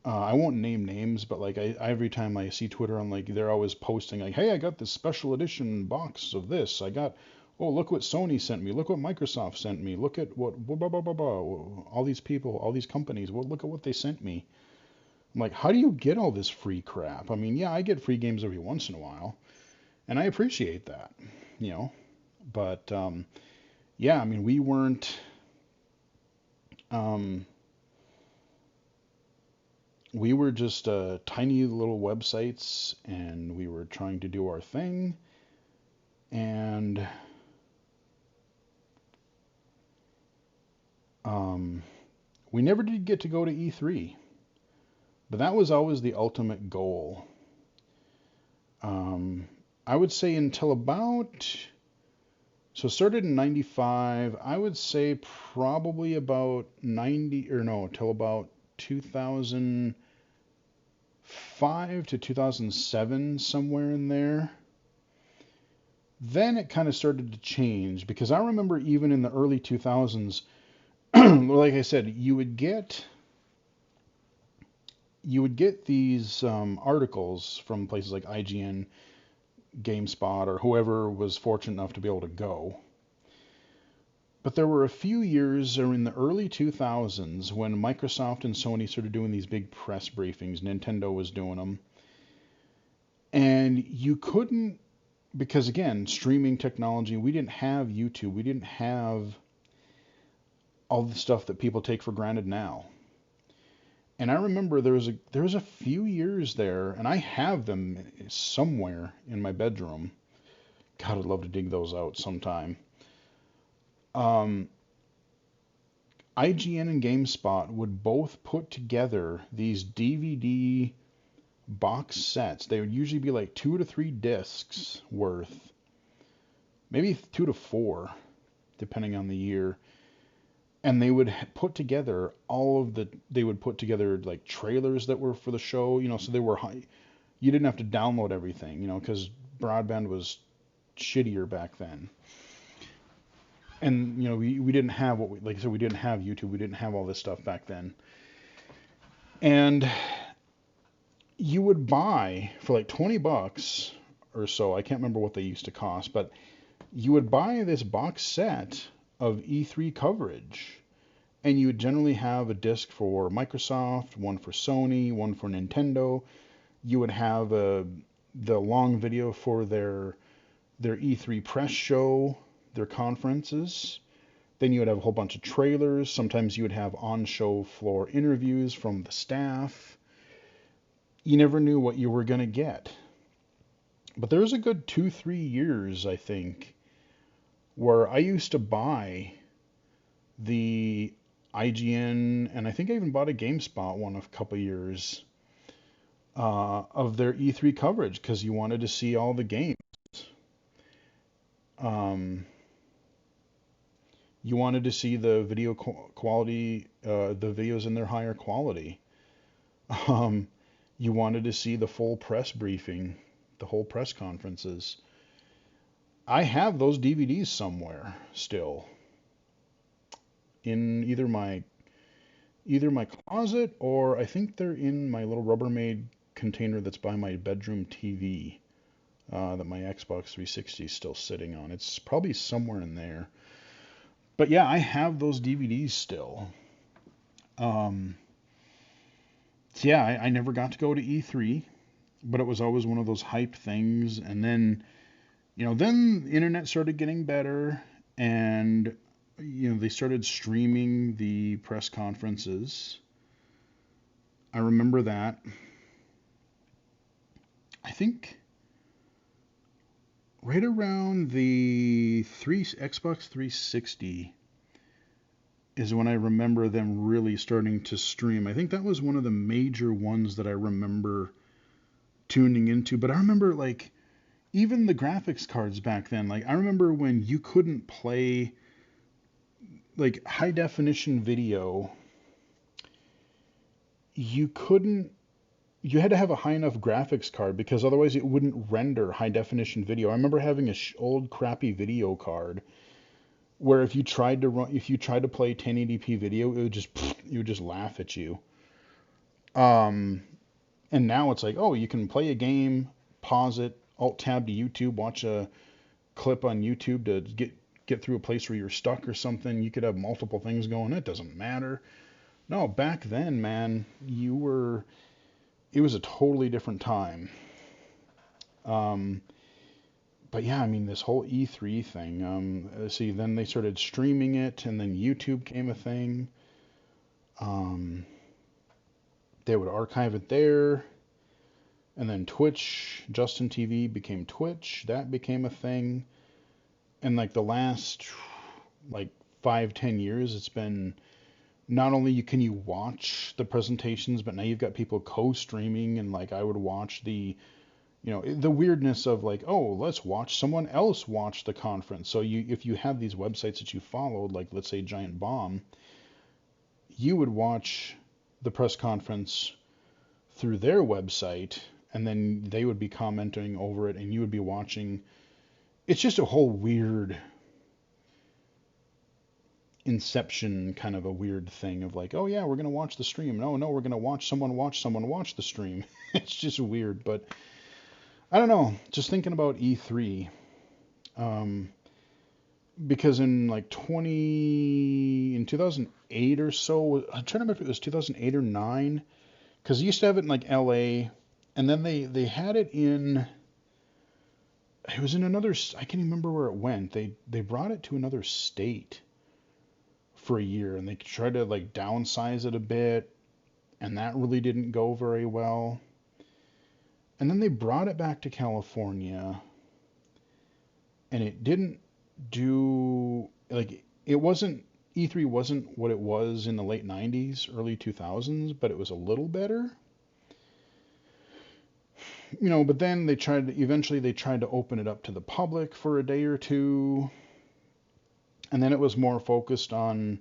I won't name names, but like every time I see Twitter, I'm like, they're always posting like, hey, I got this special edition box of this. Oh, look what Sony sent me. Look what Microsoft sent me. Look at what, blah, blah, blah, blah, all these people, all these companies, look at what they sent me. I'm like, how do you get all this free crap? I mean, yeah, I get free games every once in a while, and I appreciate that, But, yeah, I mean, we weren't, we were just tiny little websites, and we were trying to do our thing, and we never did get to go to E3. But that was always the ultimate goal. I would say until so it started in 95, I would say probably about till about 2005 to 2007, somewhere in there. Then it kind of started to change, because I remember even in the early 2000s, like I said, you would get these articles from places like IGN, GameSpot, or whoever was fortunate enough to be able to go. But there were a few years in the early 2000s when Microsoft and Sony started doing these big press briefings. Nintendo was doing them. And you couldn't, because again, streaming technology, we didn't have YouTube. We didn't have all the stuff that people take for granted now. And I remember there was a few years there, and I have them somewhere in my bedroom. God, I'd love to dig those out sometime. Um, IGN and GameSpot would both put together these DVD box sets. They would usually be like 2 to 3 discs worth, maybe 2 to 4, depending on the year. And they would put together they would put together like trailers that were for the show, so they were high. You didn't have to download everything, because broadband was shittier back then. And, we didn't have like I said, we didn't have YouTube. We didn't have all this stuff back then. And you would buy for like $20 or so. I can't remember what they used to cost, but you would buy this box set of E3 coverage, and you would generally have a disc for Microsoft, one for Sony, one for Nintendo. You would have the long video for their E3 press show, their conferences. Then you would have a whole bunch of trailers. Sometimes you would have on-show floor interviews from the staff. You never knew what you were going to get. But there was a good 2, 3 years, I think, where I used to buy the IGN, and I think I even bought a GameSpot one a couple years of their E3 coverage because you wanted to see all the games. Um, you wanted to see the video quality, the videos in their higher quality. Um, you wanted to see the full press briefing, the whole press conferences. I have those DVDs somewhere still in either my closet, or I think they're in my little Rubbermaid container that's by my bedroom TV that my Xbox 360 is still sitting on. It's probably somewhere in there. But yeah, I have those DVDs still. Um, so yeah, I never got to go to E3, but it was always one of those hype things. And then, then the internet started getting better, and they started streaming the press conferences. I remember that. I think right around the Xbox 360 is when I remember them really starting to stream. I think that was one of the major ones that I remember tuning into. But I remember like even the graphics cards back then. Like I remember when you couldn't play like high definition video. You had to have a high enough graphics card because otherwise it wouldn't render high definition video. I remember having a old crappy video card where if you tried to play 1080p video, it would just laugh at you. Um, and now it's like, oh, you can play a game, pause it, alt tab to YouTube, watch a clip on YouTube to get through a place where you're stuck or something. You could have multiple things going. It doesn't matter. No, back then, man, it was a totally different time. Um, but yeah, I mean, this whole E3 thing. See, then they started streaming it, and then YouTube came a thing. Um, they would archive it there, and then Twitch, Justin TV became Twitch. That became a thing. And like the last, like 5, 10 years, it's been not only can you watch the presentations, but now you've got people co-streaming, and like I would watch the weirdness of like, oh, let's watch someone else watch the conference. So if you have these websites that you followed, like let's say Giant Bomb, you would watch the press conference through their website, and then they would be commenting over it, and you would be watching. It's just a whole weird Inception kind of a weird thing of like, oh yeah, we're gonna watch the stream. No, we're gonna watch someone watch the stream. It's just weird, but I don't know. Just thinking about E3, um, because in 2008 or so, I'm trying to remember if it was 2008 or 9, because they used to have it in like L.A. and then they had it in. It was in another. I can't remember where it went. They brought it to another state for a year, and they tried to like downsize it a bit. and that really didn't go very well. And then they brought it back to California, and it didn't do like it wasn't E3 wasn't what it was in the late 90s, early 2000s, but it was a little better. But then eventually they tried to open it up to the public for a day or two, and then it was more focused on,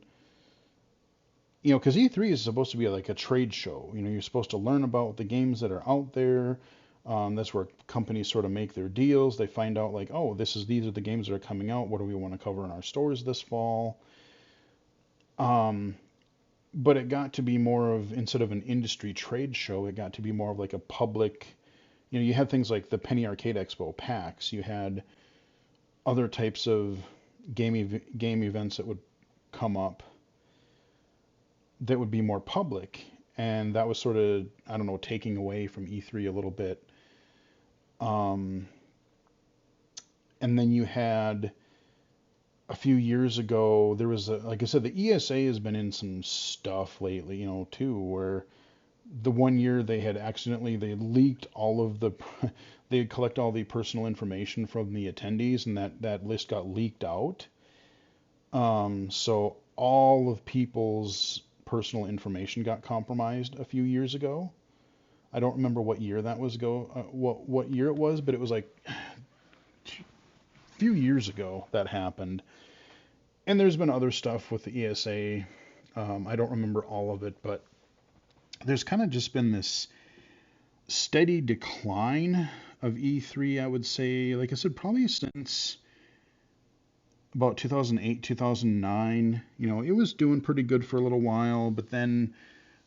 because E3 is supposed to be like a trade show. You're supposed to learn about the games that are out there. That's where companies sort of make their deals. They find out like, oh, these are the games that are coming out. What do we want to cover in our stores this fall? But it got to be more of, instead of an industry trade show, it got to be more of like a public. You had things like the Penny Arcade Expo, PAX. You had other types of game events that would come up that would be more public, and that was sort of, I don't know, taking away from E3 a little bit. And then you had a few years ago, there was like I said, the ESA has been in some stuff lately, too, where the one year they leaked all of the they collect all the personal information from the attendees, and that list got leaked out. So all of people's personal information got compromised a few years ago. I don't remember what year that was what year it was, but it was like a few years ago that happened. And there's been other stuff with the ESA. I don't remember all of it, but there's kind of just been this steady decline of E3, I would say. Like I said, probably since about 2008, 2009. It was doing pretty good for a little while, but then,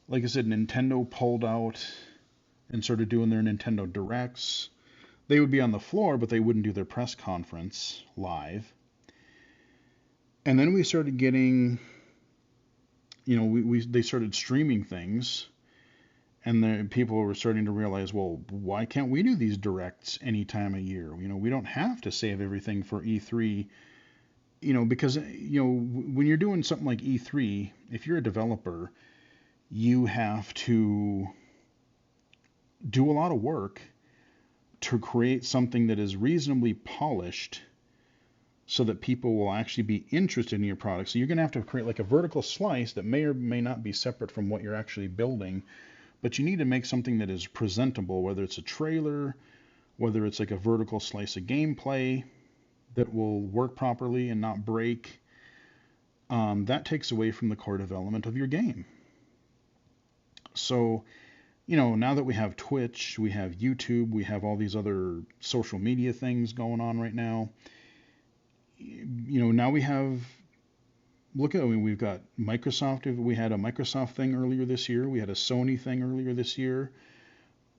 like I said, Nintendo pulled out and started doing their Nintendo Directs. They would be on the floor, but they wouldn't do their press conference live. And then we started getting, they started streaming things, and then people were starting to realize, well, why can't we do these directs any time of year? We don't have to save everything for E3, because, when you're doing something like E3, if you're a developer, you have to do a lot of work to create something that is reasonably polished so that people will actually be interested in your product. So you're going to have to create like a vertical slice that may or may not be separate from what you're actually building, but you need to make something that is presentable, whether it's a trailer, whether it's like a vertical slice of gameplay that will work properly and not break. That takes away from the core development of your game. So, now that we have Twitch, we have YouTube, we have all these other social media things going on right now, now we have, we've got Microsoft. We had a Microsoft thing earlier this year. We had a Sony thing earlier this year.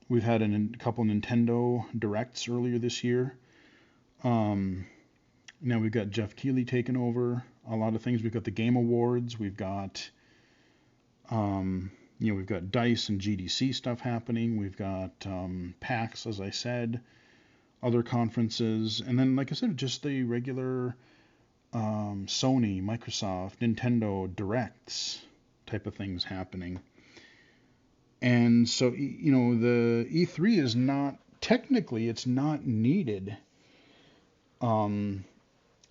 We've had a couple Nintendo Directs earlier this year. Now we've got Jeff Keighley taking over a lot of things. We've got the Game Awards. We've got, we've got DICE and GDC stuff happening. We've got PAX, as I said, other conferences, and then, like I said, just the regular Sony, Microsoft, Nintendo Directs type of things happening. And so, the E3 is not, technically, it's not needed.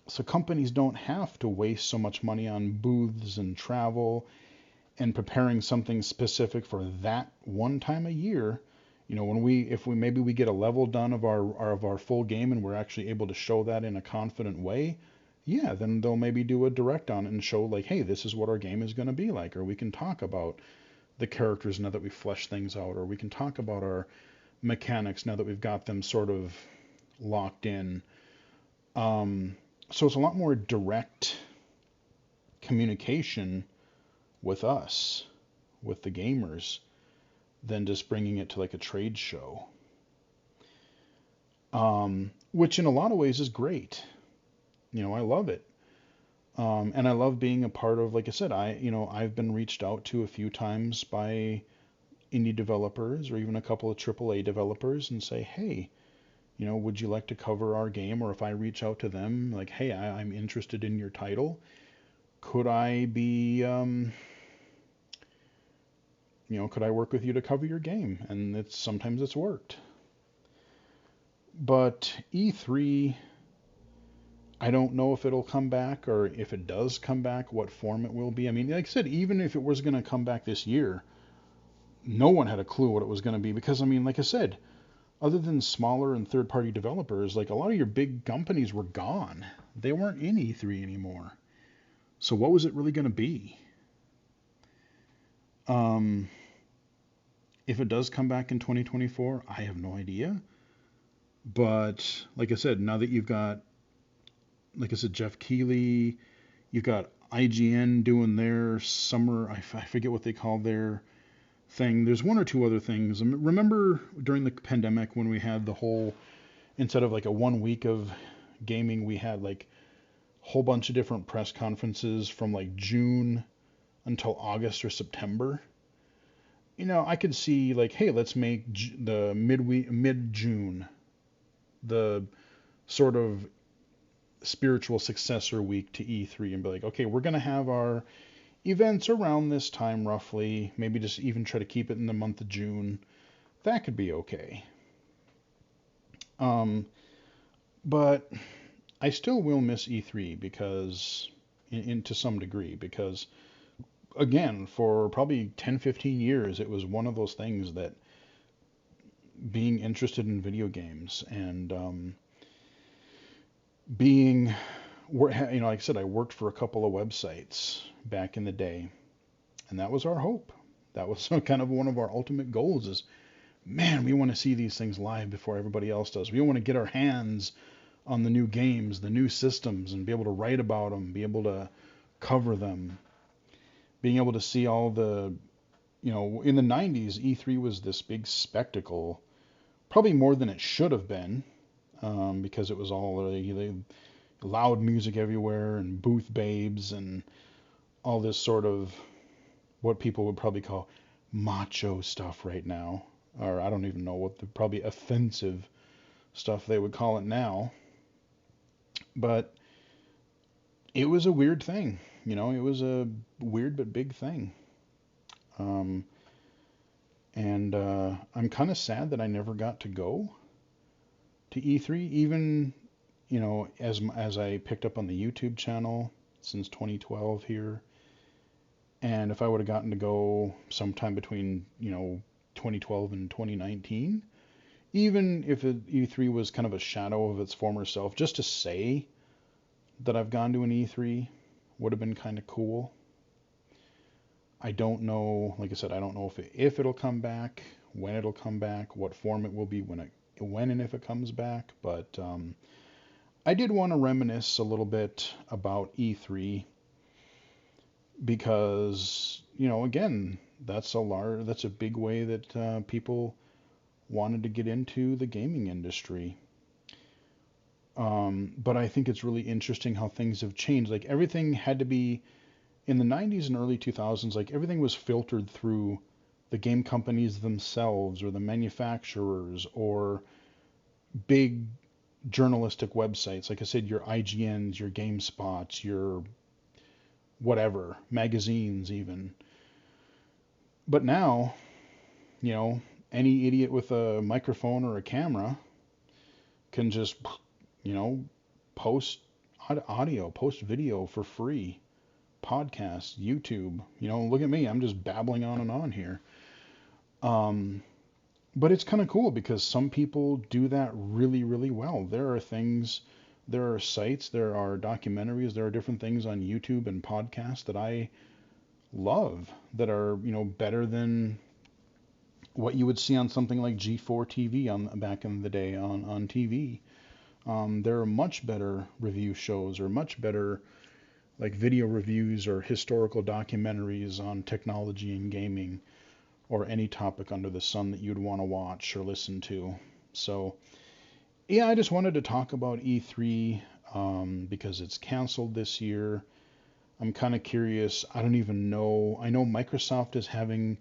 So companies don't have to waste so much money on booths and travel and preparing something specific for that one time a year. If we maybe we get a level done of our full game and we're actually able to show that in a confident way, yeah, then they'll maybe do a direct on it and show like, hey, this is what our game is going to be like, or we can talk about the characters now that we've fleshed things out, or we can talk about our mechanics now that we've got them sort of locked in. So it's a lot more direct communication with us, with the gamers, than just bringing it to like a trade show. Which in a lot of ways is great. I love it. And I love being a part of, like I said, I've been reached out to a few times by indie developers or even a couple of AAA developers and say, hey, would you like to cover our game? Or if I reach out to them, like, hey, I'm interested in your title. Could I be, could I work with you to cover your game? And sometimes it's worked. But E3, I don't know if it'll come back, or if it does come back, what form it will be. I mean, like I said, even if it was going to come back this year, no one had a clue what it was going to be because, I mean, like I said, other than smaller and third-party developers, like a lot of your big companies were gone. They weren't in E3 anymore. So what was it really going to be? Um, if it does come back in 2024, I have no idea. But like I said, now that you've got, like I said, Jeff Keighley, you've got IGN doing their summer, I forget what they call their thing. There's one or two other things. Remember during the pandemic when we had the whole, instead of like a 1 week of gaming, we had like a whole bunch of different press conferences from like June until August or September. I could see like, hey, let's make the mid-June the sort of spiritual successor week to E3 and be like, okay, we're going to have our events around this time roughly, maybe just even try to keep it in the month of June. That could be okay. But I still will miss E3 because, to some degree, because again, for probably 10, 15 years, it was one of those things that being interested in video games and being, like I said, I worked for a couple of websites back in the day, and that was our hope. That was kind of one of our ultimate goals is, man, we want to see these things live before everybody else does. We want to get our hands on the new games, the new systems, and be able to write about them, be able to cover them, being able to see all the, in the 90s, E3 was this big spectacle, probably more than it should have been, because it was all the loud music everywhere and booth babes and all this sort of what people would probably call macho stuff right now. Or I don't even know what the probably offensive stuff they would call it now. But it was a weird thing. It was a weird but big thing. Um, and I'm kind of sad that I never got to go to E3, even, as I picked up on the YouTube channel since 2012 here. And if I would have gotten to go sometime between, 2012 and 2019, even if E3 was kind of a shadow of its former self, just to say that I've gone to an E3 would have been kind of cool. I don't know, like I said, I don't know if it'll come back, when it'll come back, what form it will be when and if it comes back, but I did want to reminisce a little bit about E3 because, again, that's a big way that people wanted to get into the gaming industry. But I think it's really interesting how things have changed. Like everything had to be in the 90s and early 2000s, like everything was filtered through the game companies themselves or the manufacturers or big journalistic websites. Like I said, your IGNs, your GameSpots, your whatever, magazines even. But now, any idiot with a microphone or a camera can just, post audio, post video for free, podcasts, YouTube. Look at me, I'm just babbling on and on here. But it's kind of cool because some people do that really, really well. There are sites, there are documentaries, there are different things on YouTube and podcasts that I love that are, better than what you would see on something like G4 TV back in the day on TV. There are much better review shows or much better like video reviews or historical documentaries on technology and gaming or any topic under the sun that you'd want to watch or listen to. So, yeah, I just wanted to talk about E3 because it's canceled this year. I'm kind of curious. I don't even know. I know Microsoft is having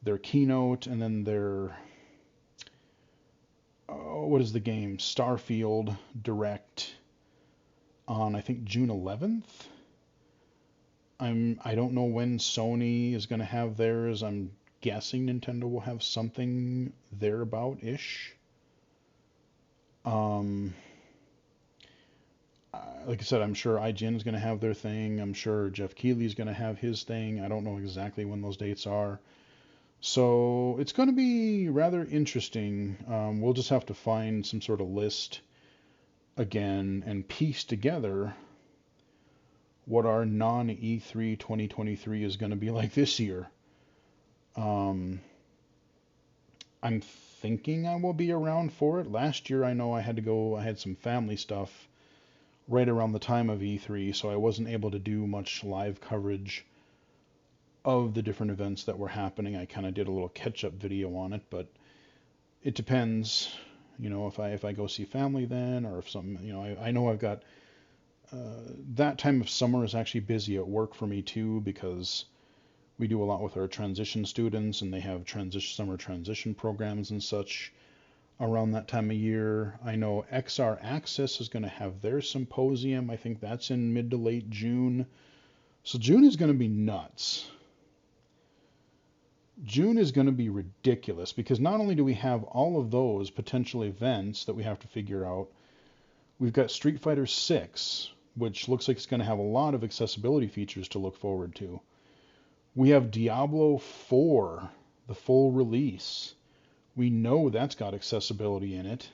their keynote and then their, what is the game? Starfield Direct on, I think, June 11th. I don't know when Sony is going to have theirs. I'm guessing Nintendo will have something thereabout-ish. Um, like I said, I'm sure IGN is going to have their thing. I'm sure Jeff Keighley is going to have his thing. I don't know exactly when those dates are. So it's going to be rather interesting. We'll just have to find some sort of list again and piece together what our non-E3 2023 is going to be like this year. Um, I'm thinking I will be around for it. Last year, I know I had to go, I had some family stuff right around the time of E3, so I wasn't able to do much live coverage of the different events that were happening. I kind of did a little catch-up video on it, but it depends, if I go see family then, or if something, I know I've got that time of summer is actually busy at work for me too, because we do a lot with our transition students, and they have summer transition programs and such around that time of year. I know XR Access is going to have their symposium. I think that's in mid to late June. So June is going to be nuts. June is going to be ridiculous, because not only do we have all of those potential events that we have to figure out, we've got Street Fighter 6, which looks like it's going to have a lot of accessibility features to look forward to. We have Diablo 4, the full release. We know that's got accessibility in it.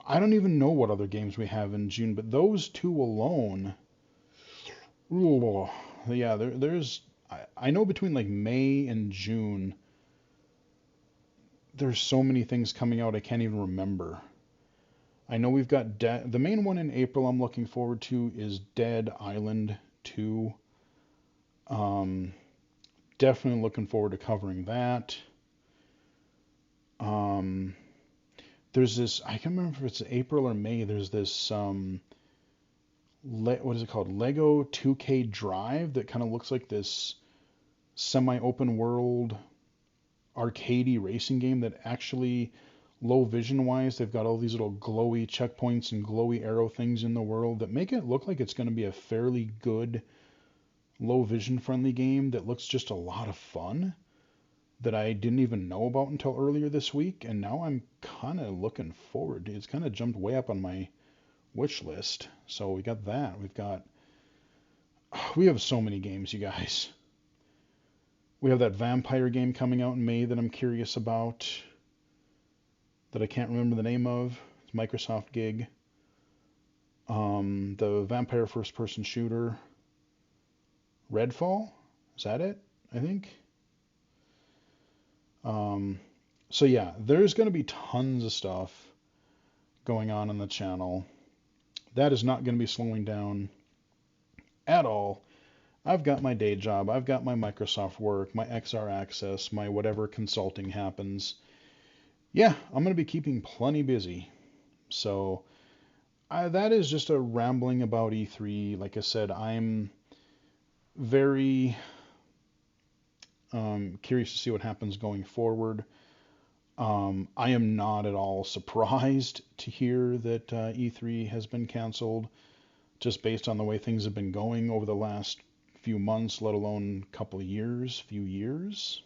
I don't even know what other games we have in June, but those two alone, yeah, there's, I know between like May and June, there's so many things coming out I can't even remember. I know we've got the main one in April I'm looking forward to is Dead Island 2. Definitely looking forward to covering that. There's this, I can't remember if it's April or May, there's this, what is it called? Lego 2K Drive that kind of looks like this semi-open world arcadey racing game that actually, low vision wise, they've got all these little glowy checkpoints and glowy arrow things in the world that make it look like it's going to be a fairly good low vision friendly game that looks just a lot of fun, that I didn't even know about until earlier this week, and now I'm kind of looking forward to it. It's kind of jumped way up on my wish list. So we got that. We have so many games, you guys. We have that vampire game coming out in May that I'm curious about, that I can't remember the name of. It's a Microsoft gig. The vampire first-person shooter. Redfall? Is that it? I think. So yeah, there's going to be tons of stuff going on the channel. That is not going to be slowing down at all. I've got my day job, I've got my Microsoft work, my XR Access, my whatever consulting happens. Yeah, I'm going to be keeping plenty busy. So that is just a rambling about E3. Like I said, I'm very curious to see what happens going forward. I am not at all surprised to hear that E3 has been canceled, just based on the way things have been going over the last few months, let alone few years.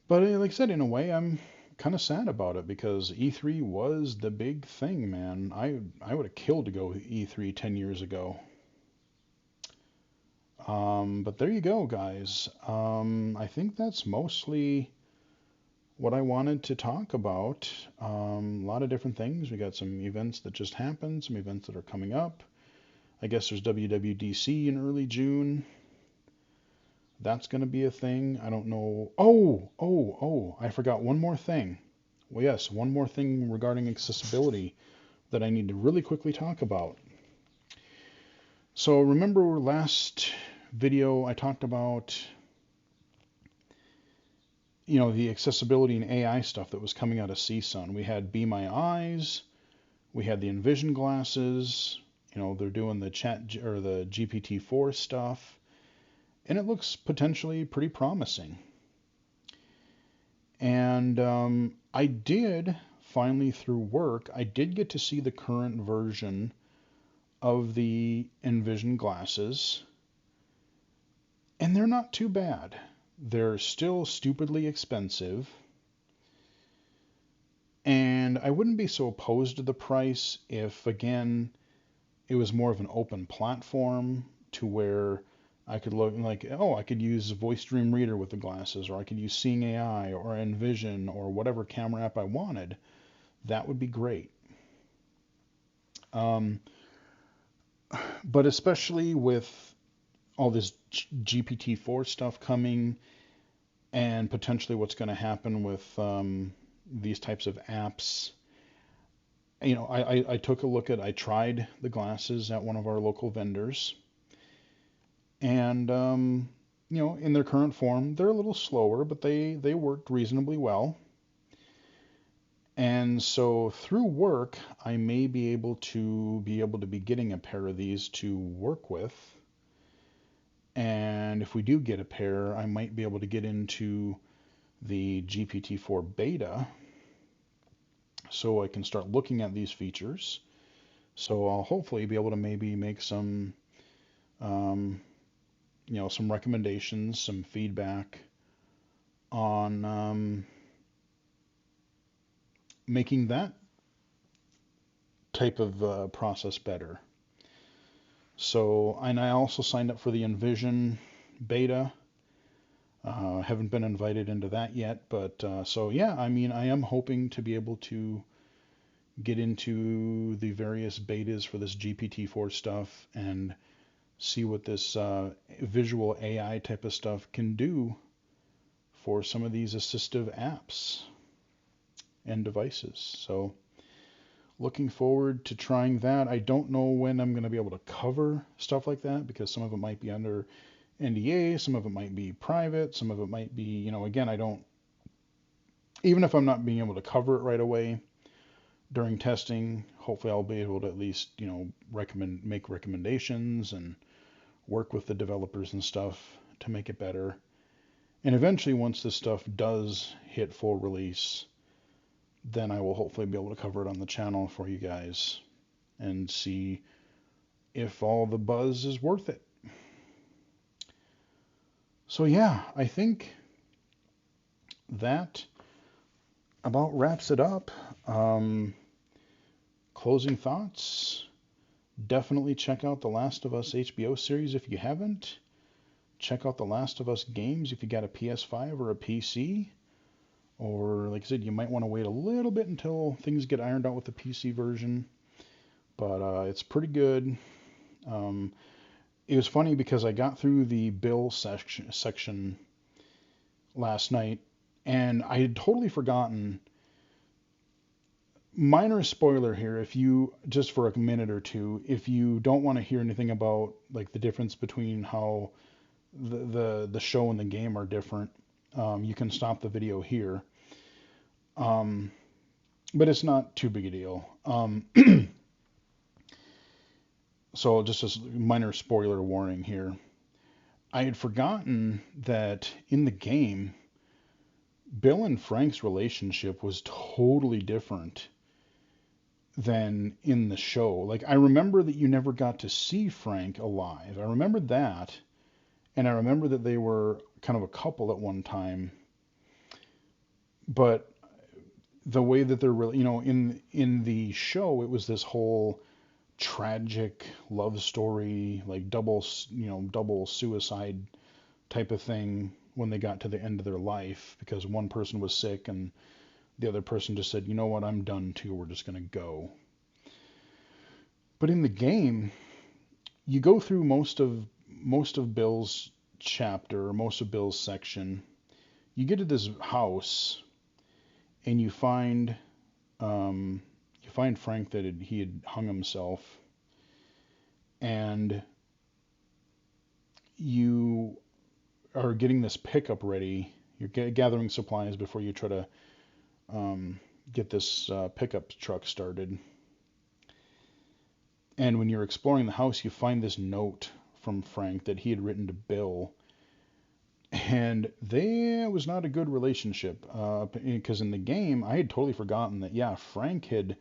But like I said, in a way, I'm kind of sad about it, because E3 was the big thing, man. I would have killed to go E3 10 years ago. But there you go, guys. I think that's mostly what I wanted to talk about. A lot of different things. We got some events that just happened, some events that are coming up. I guess there's WWDC in early June. That's going to be a thing. I don't know. Oh, I forgot one more thing. Well, yes, one more thing regarding accessibility that I need to really quickly talk about. So remember last video I talked about, the accessibility and AI stuff that was coming out of CSUN. We had Be My Eyes, we had the Envision glasses, they're doing the the GPT-4 stuff, and it looks potentially pretty promising. And I did finally, through work, I did get to see the current version of the Envision glasses, And they're not too bad. They're still stupidly expensive. And I wouldn't be so opposed to the price if, again, it was more of an open platform to where I could look like, oh, I could use Voice Dream Reader with the glasses, or I could use Seeing AI or Envision or whatever camera app I wanted. That would be great. Um, but especially with all this GPT-4 stuff coming and potentially what's going to happen with these types of apps. I took a look I tried the glasses at one of our local vendors, and in their current form, they're a little slower, but they worked reasonably well. And so through work, I may be able to be getting a pair of these to work with. And if we do get a pair, I might be able to get into the GPT-4 beta so I can start looking at these features. So I'll hopefully be able to maybe make some, um, some recommendations, some feedback on making that type of process better. So, and I also signed up for the Envision beta. Haven't been invited into that yet, but so yeah, I mean, I am hoping to be able to get into the various betas for this GPT-4 stuff and see what this visual AI type of stuff can do for some of these assistive apps and devices. So looking forward to trying that. I don't know when I'm going to be able to cover stuff like that because some of it might be under NDA, some of it might be private, some of it might be, again, I don't, even if I'm not being able to cover it right away during testing, hopefully I'll be able to at least, make recommendations and work with the developers and stuff to make it better. And eventually, once this stuff does hit full release, then I will hopefully be able to cover it on the channel for you guys and see if all the buzz is worth it. So yeah, I think that about wraps it up. Closing thoughts. Definitely check out the Last of Us HBO series if you haven't. Check out the Last of Us games if you got a PS5 or a PC. Or, like I said, you might want to wait a little bit until things get ironed out with the PC version. But it's pretty good. It was funny because I got through the Bill section last night, and I had totally forgotten. Minor spoiler here, if you, just for a minute or two, if you don't want to hear anything about like the difference between how the show and the game are different, you can stop the video here. But it's not too big a deal. So just a minor spoiler warning here. I had forgotten that in the game, Bill and Frank's relationship was totally different than in the show. Like, I remember that you never got to see Frank alive. I remember that. And I remember that they were kind of a couple at one time. But the way that they're really, in the show, it was this whole tragic love story, like double suicide type of thing when they got to the end of their life because one person was sick and the other person just said, you know what, I'm done too, we're just going to go. But in the game, you go through most of Bill's chapter, most of Bill's section. You get to this house and you find Frank that he had hung himself, and you are getting this pickup ready. You're gathering supplies before you try to get this pickup truck started. And when you're exploring the house, you find this note from Frank that he had written to Bill. And there was not a good relationship because in the game, I had totally forgotten that, yeah, Frank had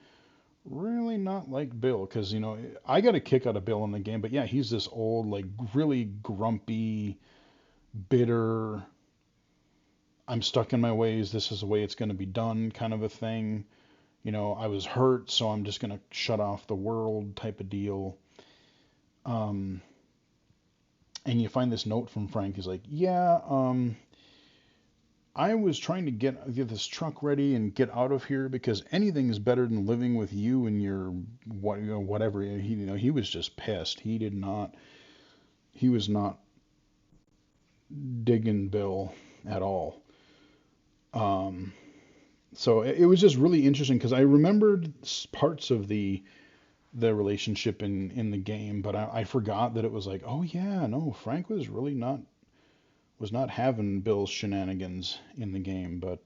really not liked Bill because, I got a kick out of Bill in the game. But yeah, he's this old, like really grumpy, bitter, I'm stuck in my ways, this is the way it's going to be done kind of a thing. You know, I was hurt, so I'm just going to shut off the world type of deal. Um, and you find this note from Frank. He's like, yeah, I was trying to get this truck ready and get out of here because anything is better than living with you and your whatever. He was just pissed. He was not digging Bill at all. Um, so it was just really interesting because I remembered parts of the relationship in the game, but I forgot that it was like, oh yeah, no, Frank was really not having Bill's shenanigans in the game, but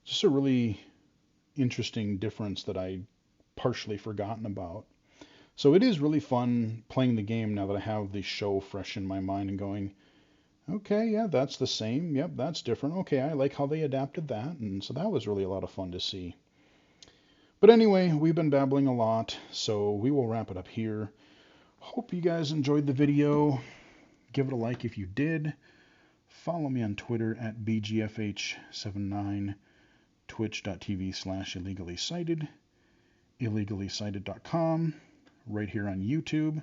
just a really interesting difference that I partially forgotten about. So it is really fun playing the game now that I have the show fresh in my mind and going, okay, yeah, that's the same. Yep, that's different. Okay, I like how they adapted that. And so that was really a lot of fun to see. But anyway, we've been babbling a lot, so we will wrap it up here. Hope you guys enjoyed the video. Give it a like if you did. Follow me on Twitter at BGFH79, twitch.tv/illegally-cited, illegally-cited.com, right here on YouTube.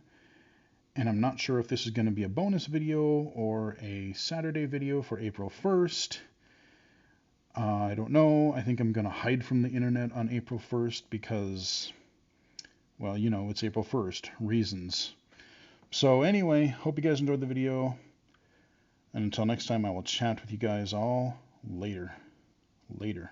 And I'm not sure if this is going to be a bonus video or a Saturday video for April 1st. I don't know. I think I'm going to hide from the internet on April 1st because, well, you know, it's April 1st. Reasons. So anyway, hope you guys enjoyed the video. And until next time, I will chat with you guys all later. Later.